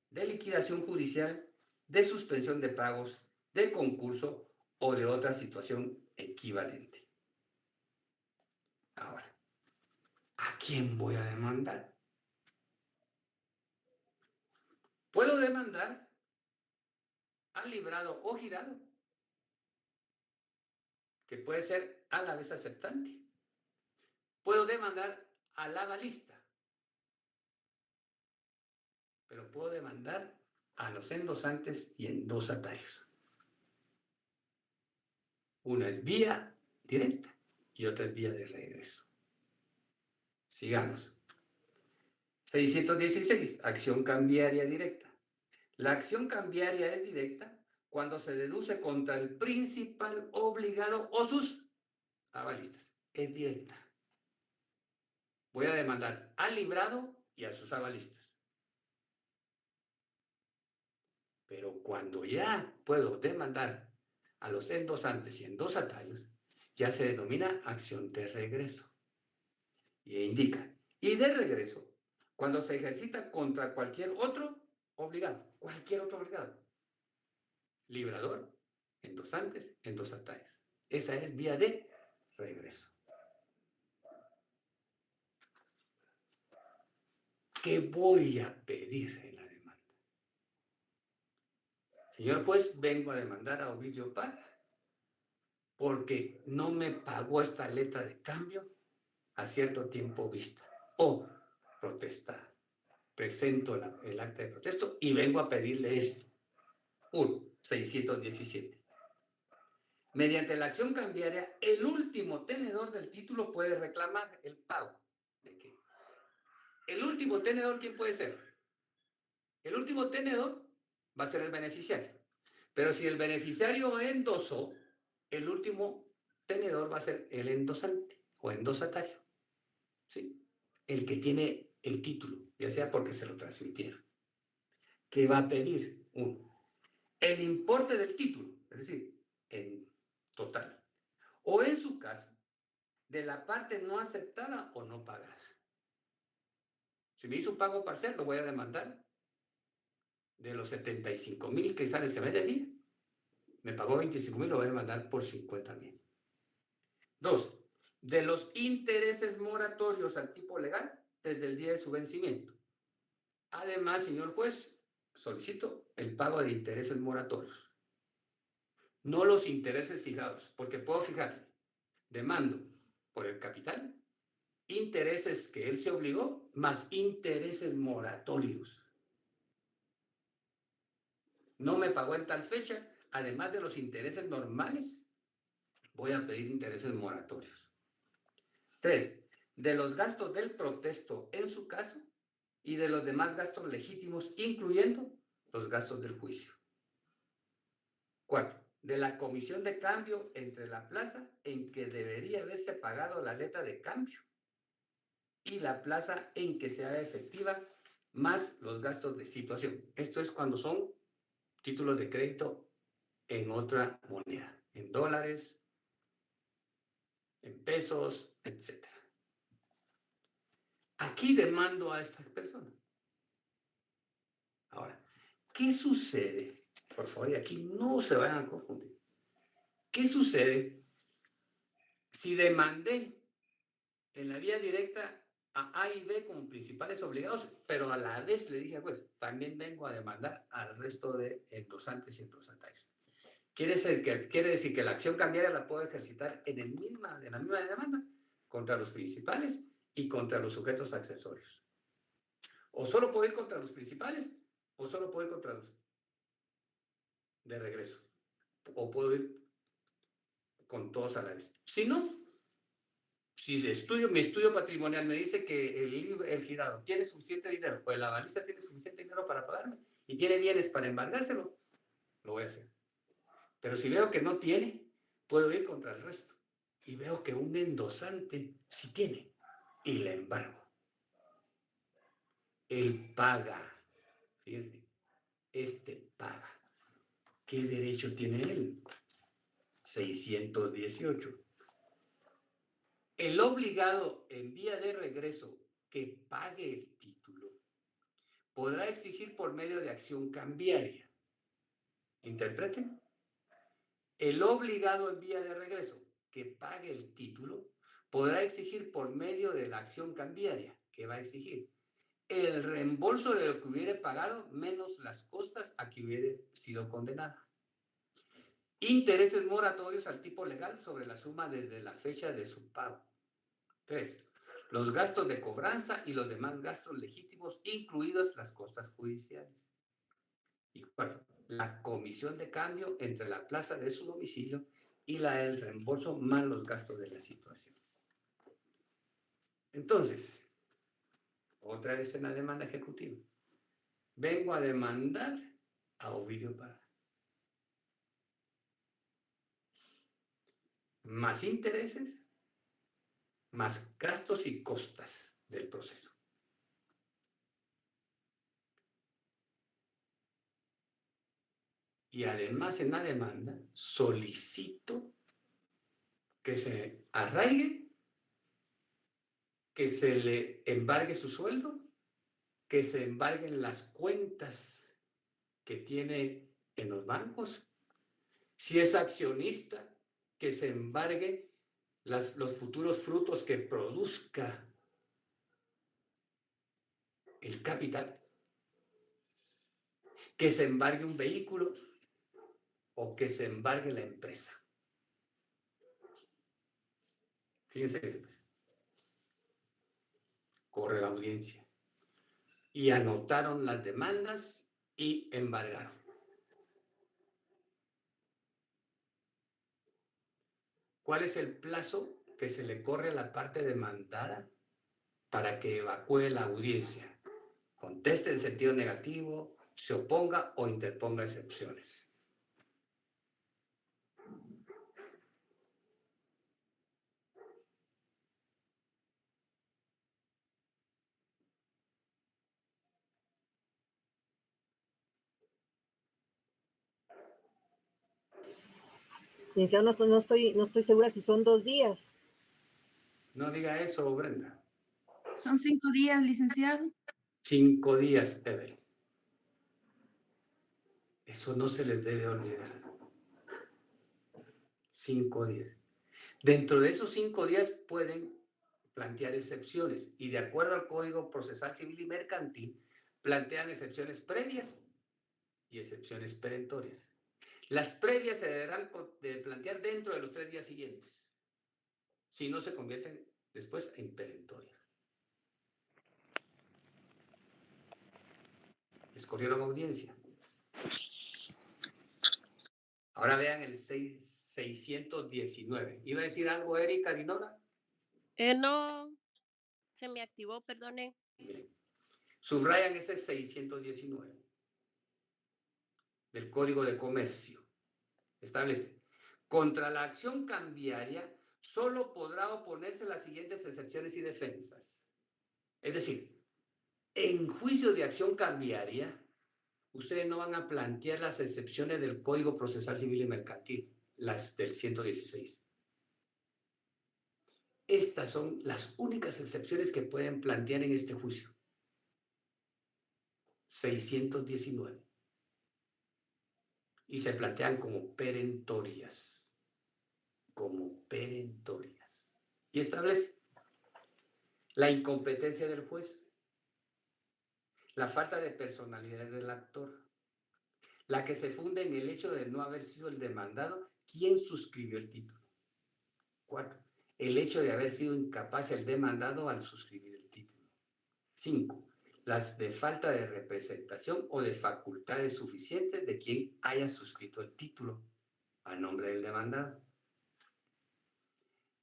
de liquidación judicial, de suspensión de pagos, de concurso o de otra situación equivalente. Ahora, ¿a quién voy a demandar? Puedo demandar al librado o girado, que puede ser a la vez aceptante. Puedo demandar al avalista, pero puedo demandar a los endosantes y endosatarios. Una es vía directa y otra es vía de regreso. Sigamos. 616, acción cambiaria directa. La acción cambiaria es directa cuando se deduce contra el principal obligado o sus avalistas. Es directa. Voy a demandar al librado y a sus avalistas. Pero cuando ya puedo demandar a los endosantes y endosatarios, ya se denomina acción de regreso. Y indica, y de regreso, cuando se ejercita contra cualquier otro obligado, librador, endosantes, endosatarios. Esa es vía de regreso. ¿Qué voy a pedir en la demanda? Señor juez, vengo a demandar a Ovidio Paz porque no me pagó esta letra de cambio a cierto tiempo vista. O protestar. Presento el acta de protesto y vengo a pedirle esto. 1. 617. Mediante la acción cambiaria, el último tenedor del título puede reclamar el pago. ¿De qué? El último tenedor, ¿quién puede ser? El último tenedor va a ser el beneficiario. Pero si el beneficiario endosó, el último tenedor va a ser el endosante o endosatario. ¿Sí? El que tiene el título, ya sea porque se lo transmitieron. ¿Qué va a pedir? 1. El importe del título, es decir, en total. O en su caso, de la parte no aceptada o no pagada. Si me hizo un pago parcial, lo voy a demandar de los 75,000 quetzales que me debía. Me pagó 25,000, lo voy a demandar por 50,000. 2. De los intereses moratorios al tipo legal, desde el día de su vencimiento. Además, señor juez, solicito el pago de intereses moratorios. No los intereses fijados, porque puedo fijar, demando por el capital, intereses que él se obligó, más intereses moratorios. No me pagó en tal fecha, además de los intereses normales, voy a pedir intereses moratorios. 3. De los gastos del protesto en su caso y de los demás gastos legítimos, incluyendo los gastos del juicio. 4. De la comisión de cambio entre la plaza en que debería haberse pagado la letra de cambio y la plaza en que se haga efectiva, más los gastos de situación. Esto es cuando son títulos de crédito en otra moneda, en dólares, en pesos, etc. Aquí demando a esta persona. Ahora, ¿qué sucede? Por favor, y aquí no se vayan a confundir. ¿Qué sucede si demandé en la vía directa a A y B como principales obligados, pero a la vez le dije, pues, también vengo a demandar al resto de endosantes y endosatarios? Quiere decir que la acción cambiaria la puedo ejercitar en la misma demanda contra los principales y contra los sujetos accesorios. O solo puedo ir contra los principales, o solo puedo ir contra los de regreso. O puedo ir con todos a la vez. Si no, si mi estudio patrimonial me dice que el girado tiene suficiente dinero, pues la avalista tiene suficiente dinero para pagarme y tiene bienes para embargárselo, lo voy a hacer. Pero si veo que no tiene, puedo ir contra el resto. Y veo que un endosante sí tiene y le embargo. Él paga. Fíjense, paga. ¿Qué derecho tiene él? 618. El obligado en vía de regreso que pague el título podrá exigir por medio de acción cambiaria. ¿Interpreten? El obligado en vía de regreso que pague el título podrá exigir por medio de la acción cambiaria. ¿Qué va a exigir? El reembolso de lo que hubiere pagado menos las costas a que hubiere sido condenada. Intereses moratorios al tipo legal sobre la suma desde la fecha de su pago. 3. Los gastos de cobranza y los demás gastos legítimos, incluidas las costas judiciales. Y 4. La comisión de cambio entre la plaza de su domicilio y la del reembolso más los gastos de la situación. Entonces, otra vez en la demanda ejecutiva. Vengo a demandar a Ovidio Parra. Más intereses, más gastos y costas del proceso. Y además en la demanda solicito que se arraigue, que se le embargue su sueldo, que se embarguen las cuentas que tiene en los bancos. Si es accionista, que se embargue los futuros frutos que produzca el capital, que se embargue un vehículo o que se embargue la empresa. Fíjense, corre la audiencia. Y anotaron las demandas y embargaron. ¿Cuál es el plazo que se le corre a la parte demandada para que evacúe la audiencia? Conteste en sentido negativo, se oponga o interponga excepciones. Licenciado, no estoy segura si son 2 días. No diga eso, Brenda. Son 5 días, licenciado. 5 días, Evelyn. Eso no se les debe olvidar. 5 días. Dentro de esos 5 días pueden plantear excepciones y de acuerdo al Código Procesal Civil y Mercantil, plantean excepciones previas y excepciones perentorias. Las previas se deberán plantear dentro de los 3 días siguientes, si no se convierten después en perentorias. Les corrieron audiencia. Ahora vean el 619. ¿Iba a decir algo, Erika Dinora? No, se me activó, perdone. Miren, subrayan ese 619 del Código de Comercio. Establece, contra la acción cambiaria solo podrá oponerse las siguientes excepciones y defensas. Es decir, en juicio de acción cambiaria, ustedes no van a plantear las excepciones del Código Procesal Civil y Mercantil, las del 116. Estas son las únicas excepciones que pueden plantear en este juicio. 619. Y se plantean como perentorias. Como perentorias. Y establece la incompetencia del juez, la falta de personalidad del actor, la que se funda en el hecho de no haber sido el demandado quien suscribió el título. 4. El hecho de haber sido incapaz el demandado al suscribir el título. 5. Las de falta de representación o de facultades suficientes de quien haya suscrito el título a nombre del demandado.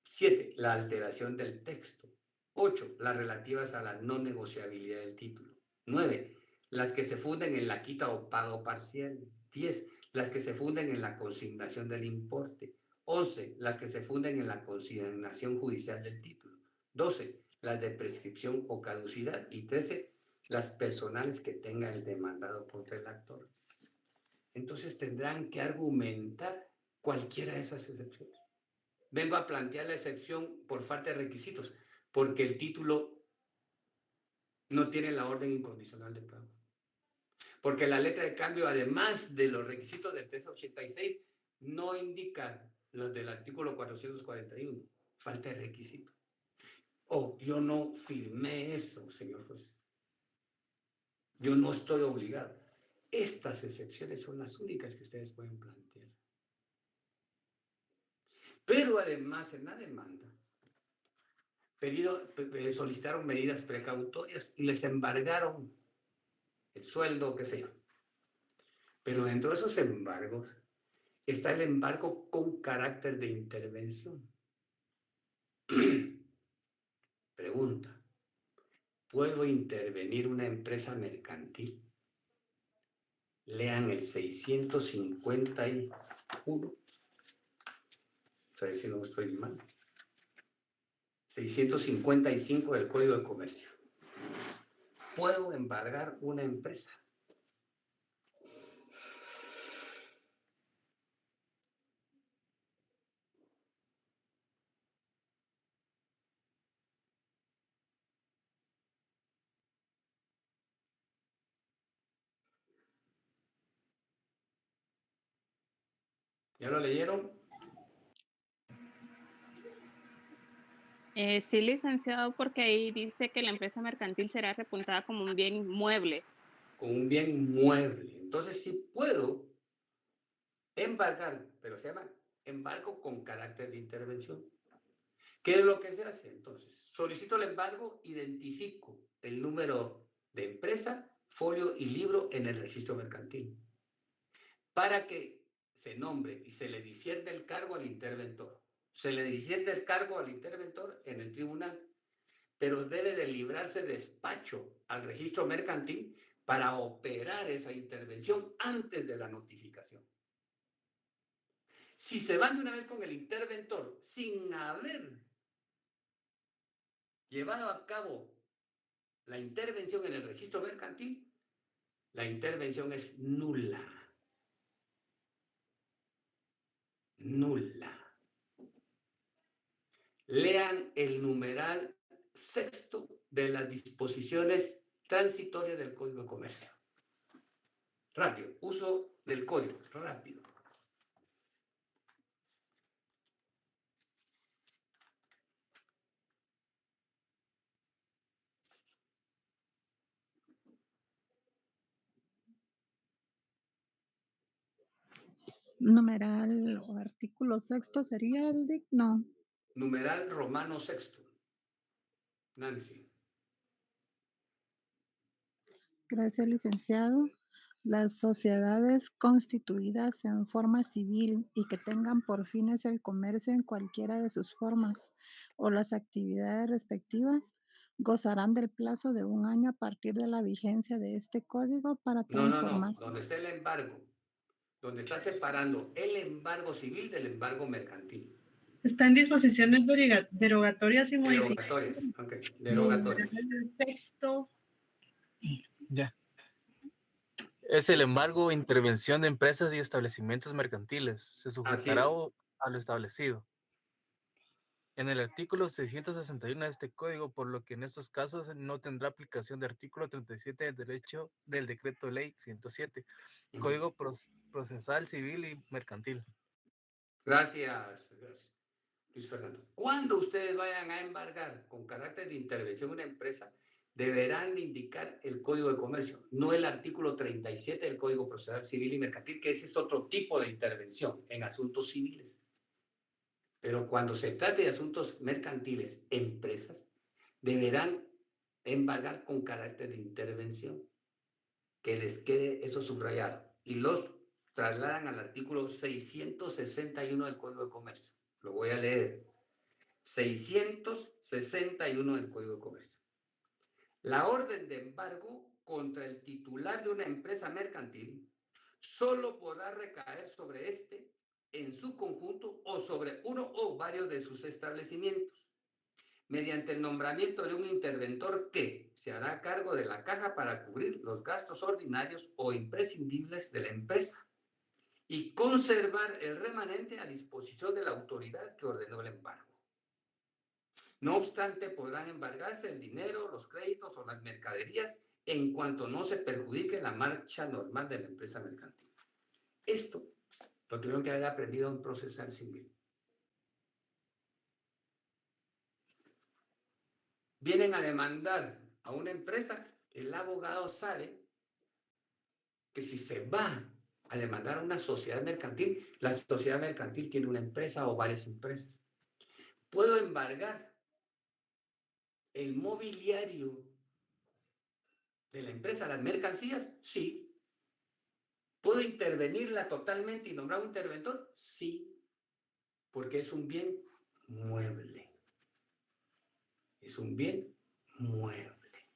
7. La alteración del texto. 8. Las relativas a la no negociabilidad del título. 9. Las que se funden en la quita o pago parcial. 10. Las que se funden en la consignación del importe. 11. Las que se funden en la consignación judicial del título. 12. Las de prescripción o caducidad. Y 13. Las personales que tenga el demandado contra el actor. Entonces tendrán que argumentar cualquiera de esas excepciones. Vengo a plantear la excepción por falta de requisitos, porque el título no tiene la orden incondicional de pago. Porque la letra de cambio, además de los requisitos del 386, no indica los del artículo 441. Falta de requisito. Yo no firmé eso, señor juez. Yo no estoy obligado. Estas excepciones son las únicas que ustedes pueden plantear. Pero además en la demanda solicitaron medidas precautorias y les embargaron el sueldo, qué sé yo. Pero dentro de esos embargos está el embargo con carácter de intervención. Pregunta. ¿Puedo intervenir una empresa mercantil? Lean el 651. A ver si no estoy mal. 655 del Código de Comercio. ¿Puedo embargar una empresa? ¿Ya lo leyeron? Sí, licenciado, porque ahí dice que la empresa mercantil será repuntada como un bien inmueble. Con un bien mueble. Entonces sí puedo embargar, pero se llama embargo con carácter de intervención. ¿Qué es lo que se hace? Entonces, solicito el embargo, identifico el número de empresa, folio y libro en el registro mercantil para que se nombre y se le disierte el cargo al interventor. Se le disierte el cargo al interventor en el tribunal, pero debe de librarse despacho al registro mercantil para operar esa intervención antes de la notificación. Si se van de una vez con el interventor sin haber llevado a cabo la intervención en el registro mercantil, la intervención es nula. Nula. Lean el numeral 6 de las disposiciones transitorias del Código de Comercio. Rápido, uso del código, rápido. Numeral o artículo sexto sería el no. Numeral romano sexto. Nancy. Gracias, licenciado. Las sociedades constituidas en forma civil y que tengan por fines el comercio en cualquiera de sus formas o las actividades respectivas gozarán del plazo de 1 año a partir de la vigencia de este código para transformar. No. Donde está el embargo. Donde está separando el embargo civil del embargo mercantil. Está en disposiciones derogatorias y Derogatorias. Ok. Derogatorias. El texto. Ya. Es el embargo o intervención de empresas y establecimientos mercantiles. Se sujetará a lo establecido en el artículo 661 de este código, por lo que en estos casos no tendrá aplicación de artículo 37 del decreto ley 107, Código Procesal Civil y Mercantil. Gracias, Luis Fernando. Cuando ustedes vayan a embargar con carácter de intervención una empresa, deberán indicar el Código de Comercio, no el artículo 37 del Código Procesal Civil y Mercantil, que ese es otro tipo de intervención en asuntos civiles. Pero cuando se trate de asuntos mercantiles, empresas deberán embargar con carácter de intervención, que les quede eso subrayado, y los trasladan al artículo 661 del Código de Comercio. Lo voy a leer. 661 del Código de Comercio. La orden de embargo contra el titular de una empresa mercantil solo podrá recaer sobre éste en su conjunto o sobre uno o varios de sus establecimientos, mediante el nombramiento de un interventor que se hará cargo de la caja para cubrir los gastos ordinarios o imprescindibles de la empresa y conservar el remanente a disposición de la autoridad que ordenó el embargo. No obstante, podrán embargarse el dinero, los créditos o las mercaderías en cuanto no se perjudique la marcha normal de la empresa mercantil. Esto lo tuvieron que haber aprendido en procesal civil. Vienen a demandar a una empresa, el abogado sabe que si se va a demandar a una sociedad mercantil, la sociedad mercantil tiene una empresa o varias empresas. ¿Puedo embargar el mobiliario de la empresa, las mercancías? Sí. ¿Puedo intervenirla totalmente y nombrar un interventor? Sí, porque es un bien mueble. Es un bien mueble.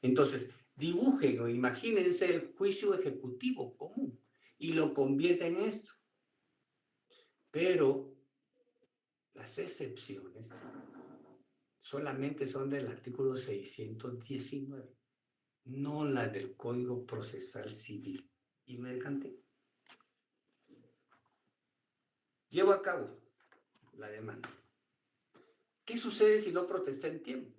Entonces, dibujen o imagínense el juicio ejecutivo común y lo convierten en esto. Pero las excepciones solamente son del artículo 619, no las del Código Procesal Civil y Mercantil. Llevo a cabo la demanda. ¿Qué sucede si no protesté en tiempo?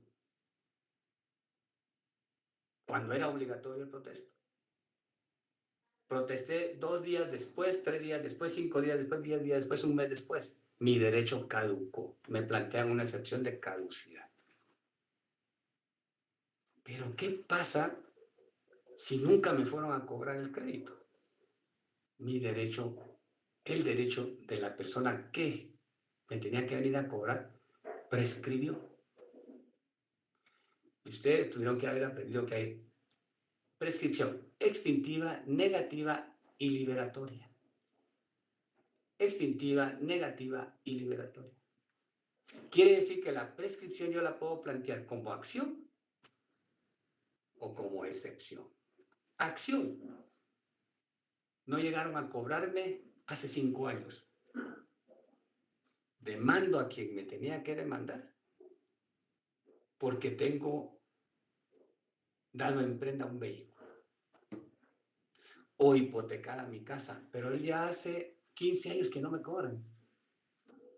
Cuando era obligatorio el protesto. Protesté 2 días después, 3 días después, 5 días después, 10 días después, un mes después. Mi derecho caducó. Me plantean una excepción de caducidad. Pero ¿qué pasa si nunca me fueron a cobrar el crédito? Mi derecho, el derecho de la persona que me tenía que venir a cobrar, prescribió. Ustedes tuvieron que haber aprendido que hay prescripción extintiva, negativa y liberatoria. Extintiva, negativa y liberatoria. Quiere decir que la prescripción yo la puedo plantear como acción o como excepción. Acción. No llegaron a cobrarme hace 5 años. Demando a quien me tenía que demandar porque tengo dado en prenda un vehículo o hipotecada mi casa, pero él ya hace 15 años que no me cobran,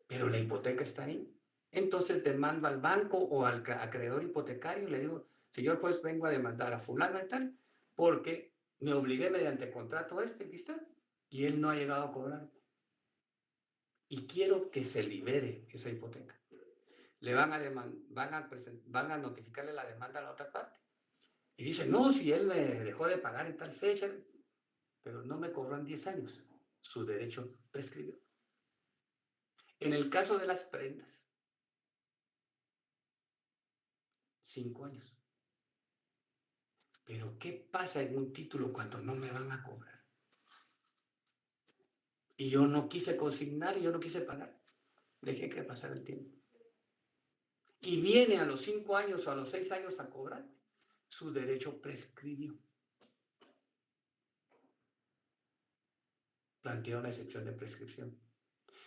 pero la hipoteca está ahí. Entonces demando al banco o al acreedor hipotecario y le digo, señor, pues vengo a demandar a fulano y tal, porque me obligué mediante contrato aquí está, y él no ha llegado a cobrar. Y quiero que se libere esa hipoteca. Le van a notificarle la demanda a la otra parte. Y dice, no, si él me dejó de pagar en tal fecha, pero no me cobró en 10 años. su derecho prescribió. En el caso de las prendas, 5 años. Pero ¿qué pasa en un título cuando no me van a cobrar? Y yo no quise consignar y yo no quise pagar. Dejé que pasara el tiempo. Y viene a los 5 años o a los 6 años a cobrar, su derecho prescribió. Plantea una excepción de prescripción,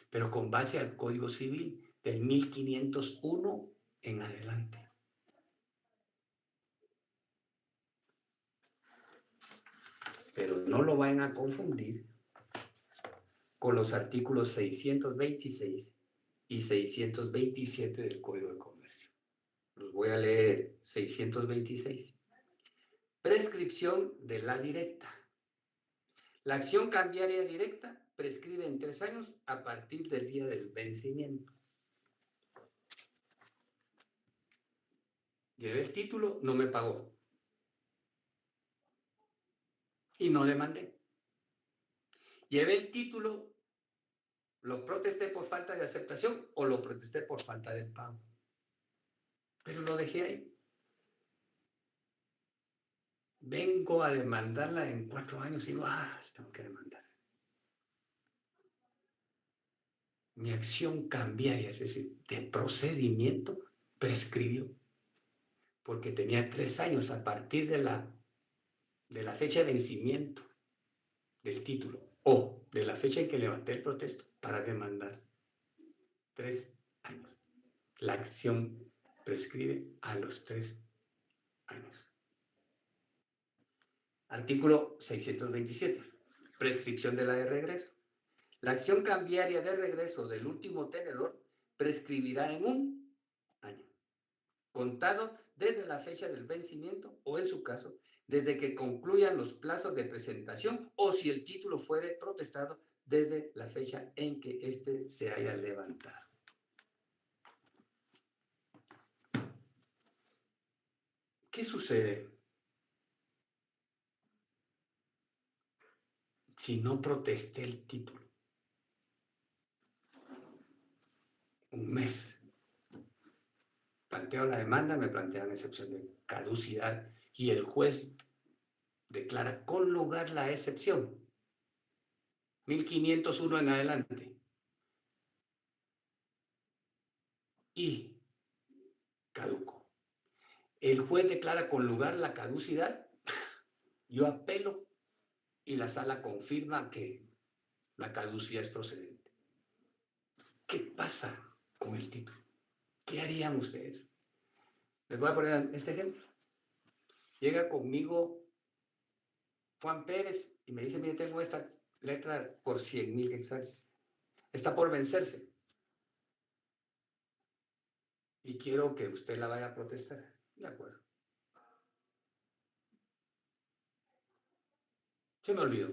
pero con base al Código Civil del 1501 en adelante. Pero no lo vayan a confundir con los artículos 626 y 627 del Código de Comercio. Los voy a leer. 626. Prescripción de la directa. La acción cambiaria directa prescribe en 3 años a partir del día del vencimiento. Llevé el título, no me pagó. Y no demandé. Llevé el título, lo protesté por falta de aceptación o lo protesté por falta de pago. Pero lo dejé ahí. Vengo a demandarla en 4 años y digo, tengo que demandar. Mi acción cambiaria, es decir, de procedimiento, prescribió. Porque tenía 3 años a partir de la fecha de vencimiento del título o de la fecha en que levanté el protesto para demandar. 3 años. La acción prescribe a los 3 años. Artículo 627. Prescripción de la de regreso. La acción cambiaria de regreso del último tenedor prescribirá en 1 año, contado desde la fecha del vencimiento o, en su caso, desde que concluyan los plazos de presentación o si el título fuere protestado desde la fecha en que éste se haya levantado. ¿Qué sucede si no protesté el título? 1 mes. Planteo la demanda, me plantean excepción de caducidad y el juez declara con lugar la excepción. 1501 en adelante. Y caduco. El juez declara con lugar la caducidad, yo apelo y la sala confirma que la caducidad es procedente. ¿Qué pasa con el título? ¿Qué harían ustedes? Les voy a poner este ejemplo. Llega conmigo Juan Pérez y me dice, mire, tengo esta letra por 100,000 quetzales. Está por vencerse. Y quiero que usted la vaya a protestar. De acuerdo. Se me olvidó.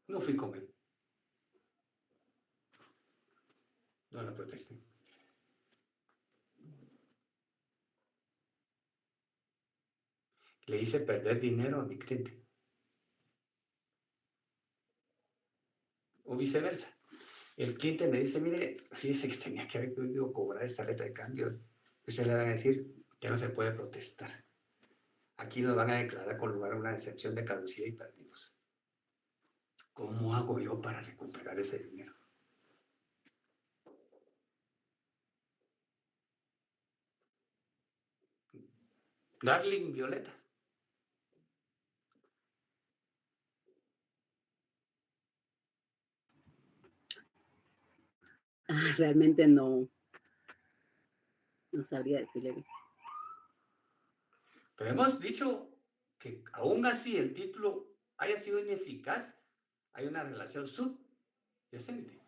No fui con él. No la protesté. Le hice perder dinero a mi cliente. O viceversa. El cliente me dice, mire, fíjese que tenía que haber podido cobrar esta letra de cambio. Usted le va a decir, ya no se puede protestar. Aquí nos van a declarar con lugar una excepción de caducidad y perdimos. ¿Cómo hago yo para recuperar ese dinero? Darling Violeta. Realmente no sabría decirle. Pero hemos dicho que aún así el título haya sido ineficaz, hay una relación subyacente.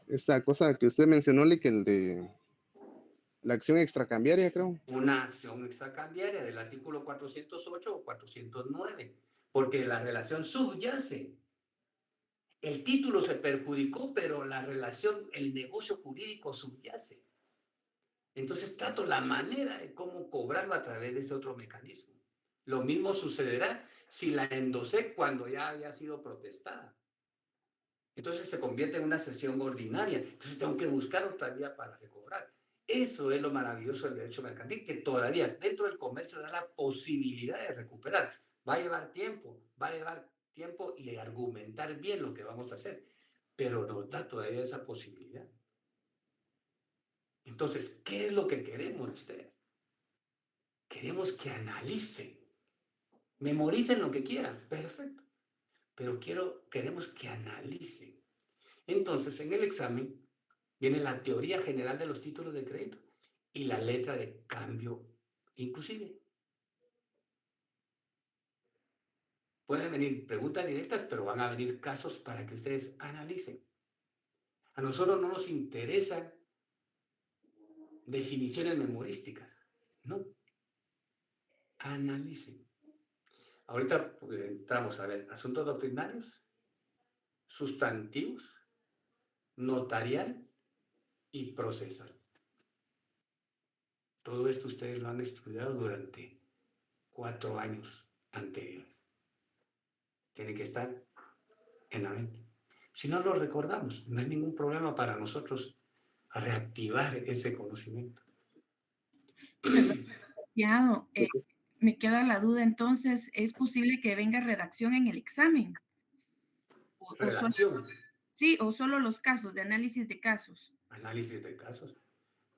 Esta cosa que usted mencionó, que el de la acción extracambiaria, creo. Una acción extracambiaria del artículo 408 o 409, porque la relación subyace. El título se perjudicó, pero la relación, el negocio jurídico subyace. Entonces trato la manera de cómo cobrarlo a través de ese otro mecanismo. Lo mismo sucederá si la endosé cuando ya había sido protestada. Entonces se convierte en una sesión ordinaria. Entonces tengo que buscar otra vía para recobrar. Eso es lo maravilloso del derecho mercantil, que todavía dentro del comercio da la posibilidad de recuperar. Va a llevar tiempo y argumentar bien lo que vamos a hacer, pero nos da todavía esa posibilidad. Entonces, ¿qué es lo que queremos ustedes? Queremos que analicen, memoricen lo que quieran, perfecto, pero queremos que analicen. Entonces, en el examen viene la teoría general de los títulos de crédito y la letra de cambio inclusive. Pueden venir preguntas directas, pero van a venir casos para que ustedes analicen. A nosotros no nos interesan definiciones memorísticas, ¿no? Analicen. Ahorita pues, entramos a ver asuntos doctrinarios, sustantivos, notarial y procesal. Todo esto ustedes lo han estudiado durante 4 años anteriores. Tiene que estar en la mente. Si no lo recordamos, no hay ningún problema para nosotros reactivar ese conocimiento. Me queda la duda, entonces, ¿es posible que venga redacción en el examen? Redacción. Sí, o solo los casos, de análisis de casos. Análisis de casos.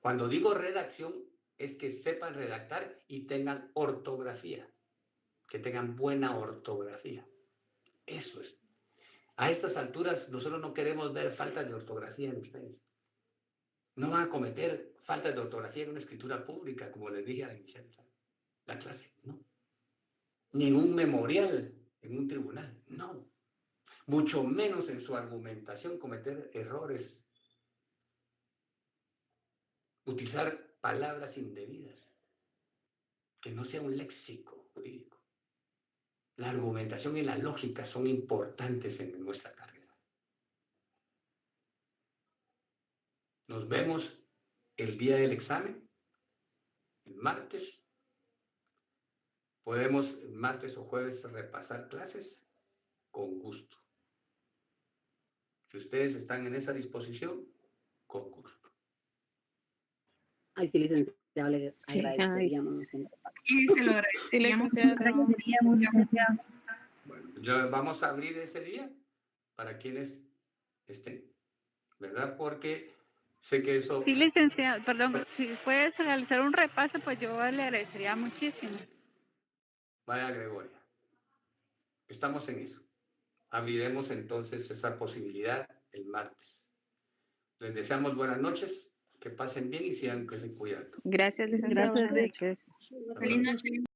Cuando digo redacción, es que sepan redactar y tengan ortografía, que tengan buena ortografía. Eso es. A estas alturas, nosotros no queremos ver faltas de ortografía en ustedes. No van a cometer faltas de ortografía en una escritura pública, como les dije al iniciar la clase, no. Ni en un memorial, en un tribunal, no. Mucho menos en su argumentación cometer errores. Utilizar palabras indebidas. Que no sea un léxico jurídico. La argumentación y la lógica son importantes en nuestra carrera. Nos vemos el día del examen, el martes. Podemos el martes o jueves repasar clases con gusto. Si ustedes están en esa disposición, con gusto. Ay, sí, licenciado, le agradeceríamos. Sí, se lo agradeceríamos. Bueno, vamos a abrir ese día para quienes estén, ¿verdad? Porque sé que eso... Sí, licenciado, perdón, si puedes realizar un repaso, pues yo le agradecería muchísimo. Vaya, Gregoria. Estamos en eso. Abriremos entonces esa posibilidad el martes. Les deseamos buenas noches, que pasen bien y sigan cuidando. Gracias, licenciado. Buenas noches. Feliz noche.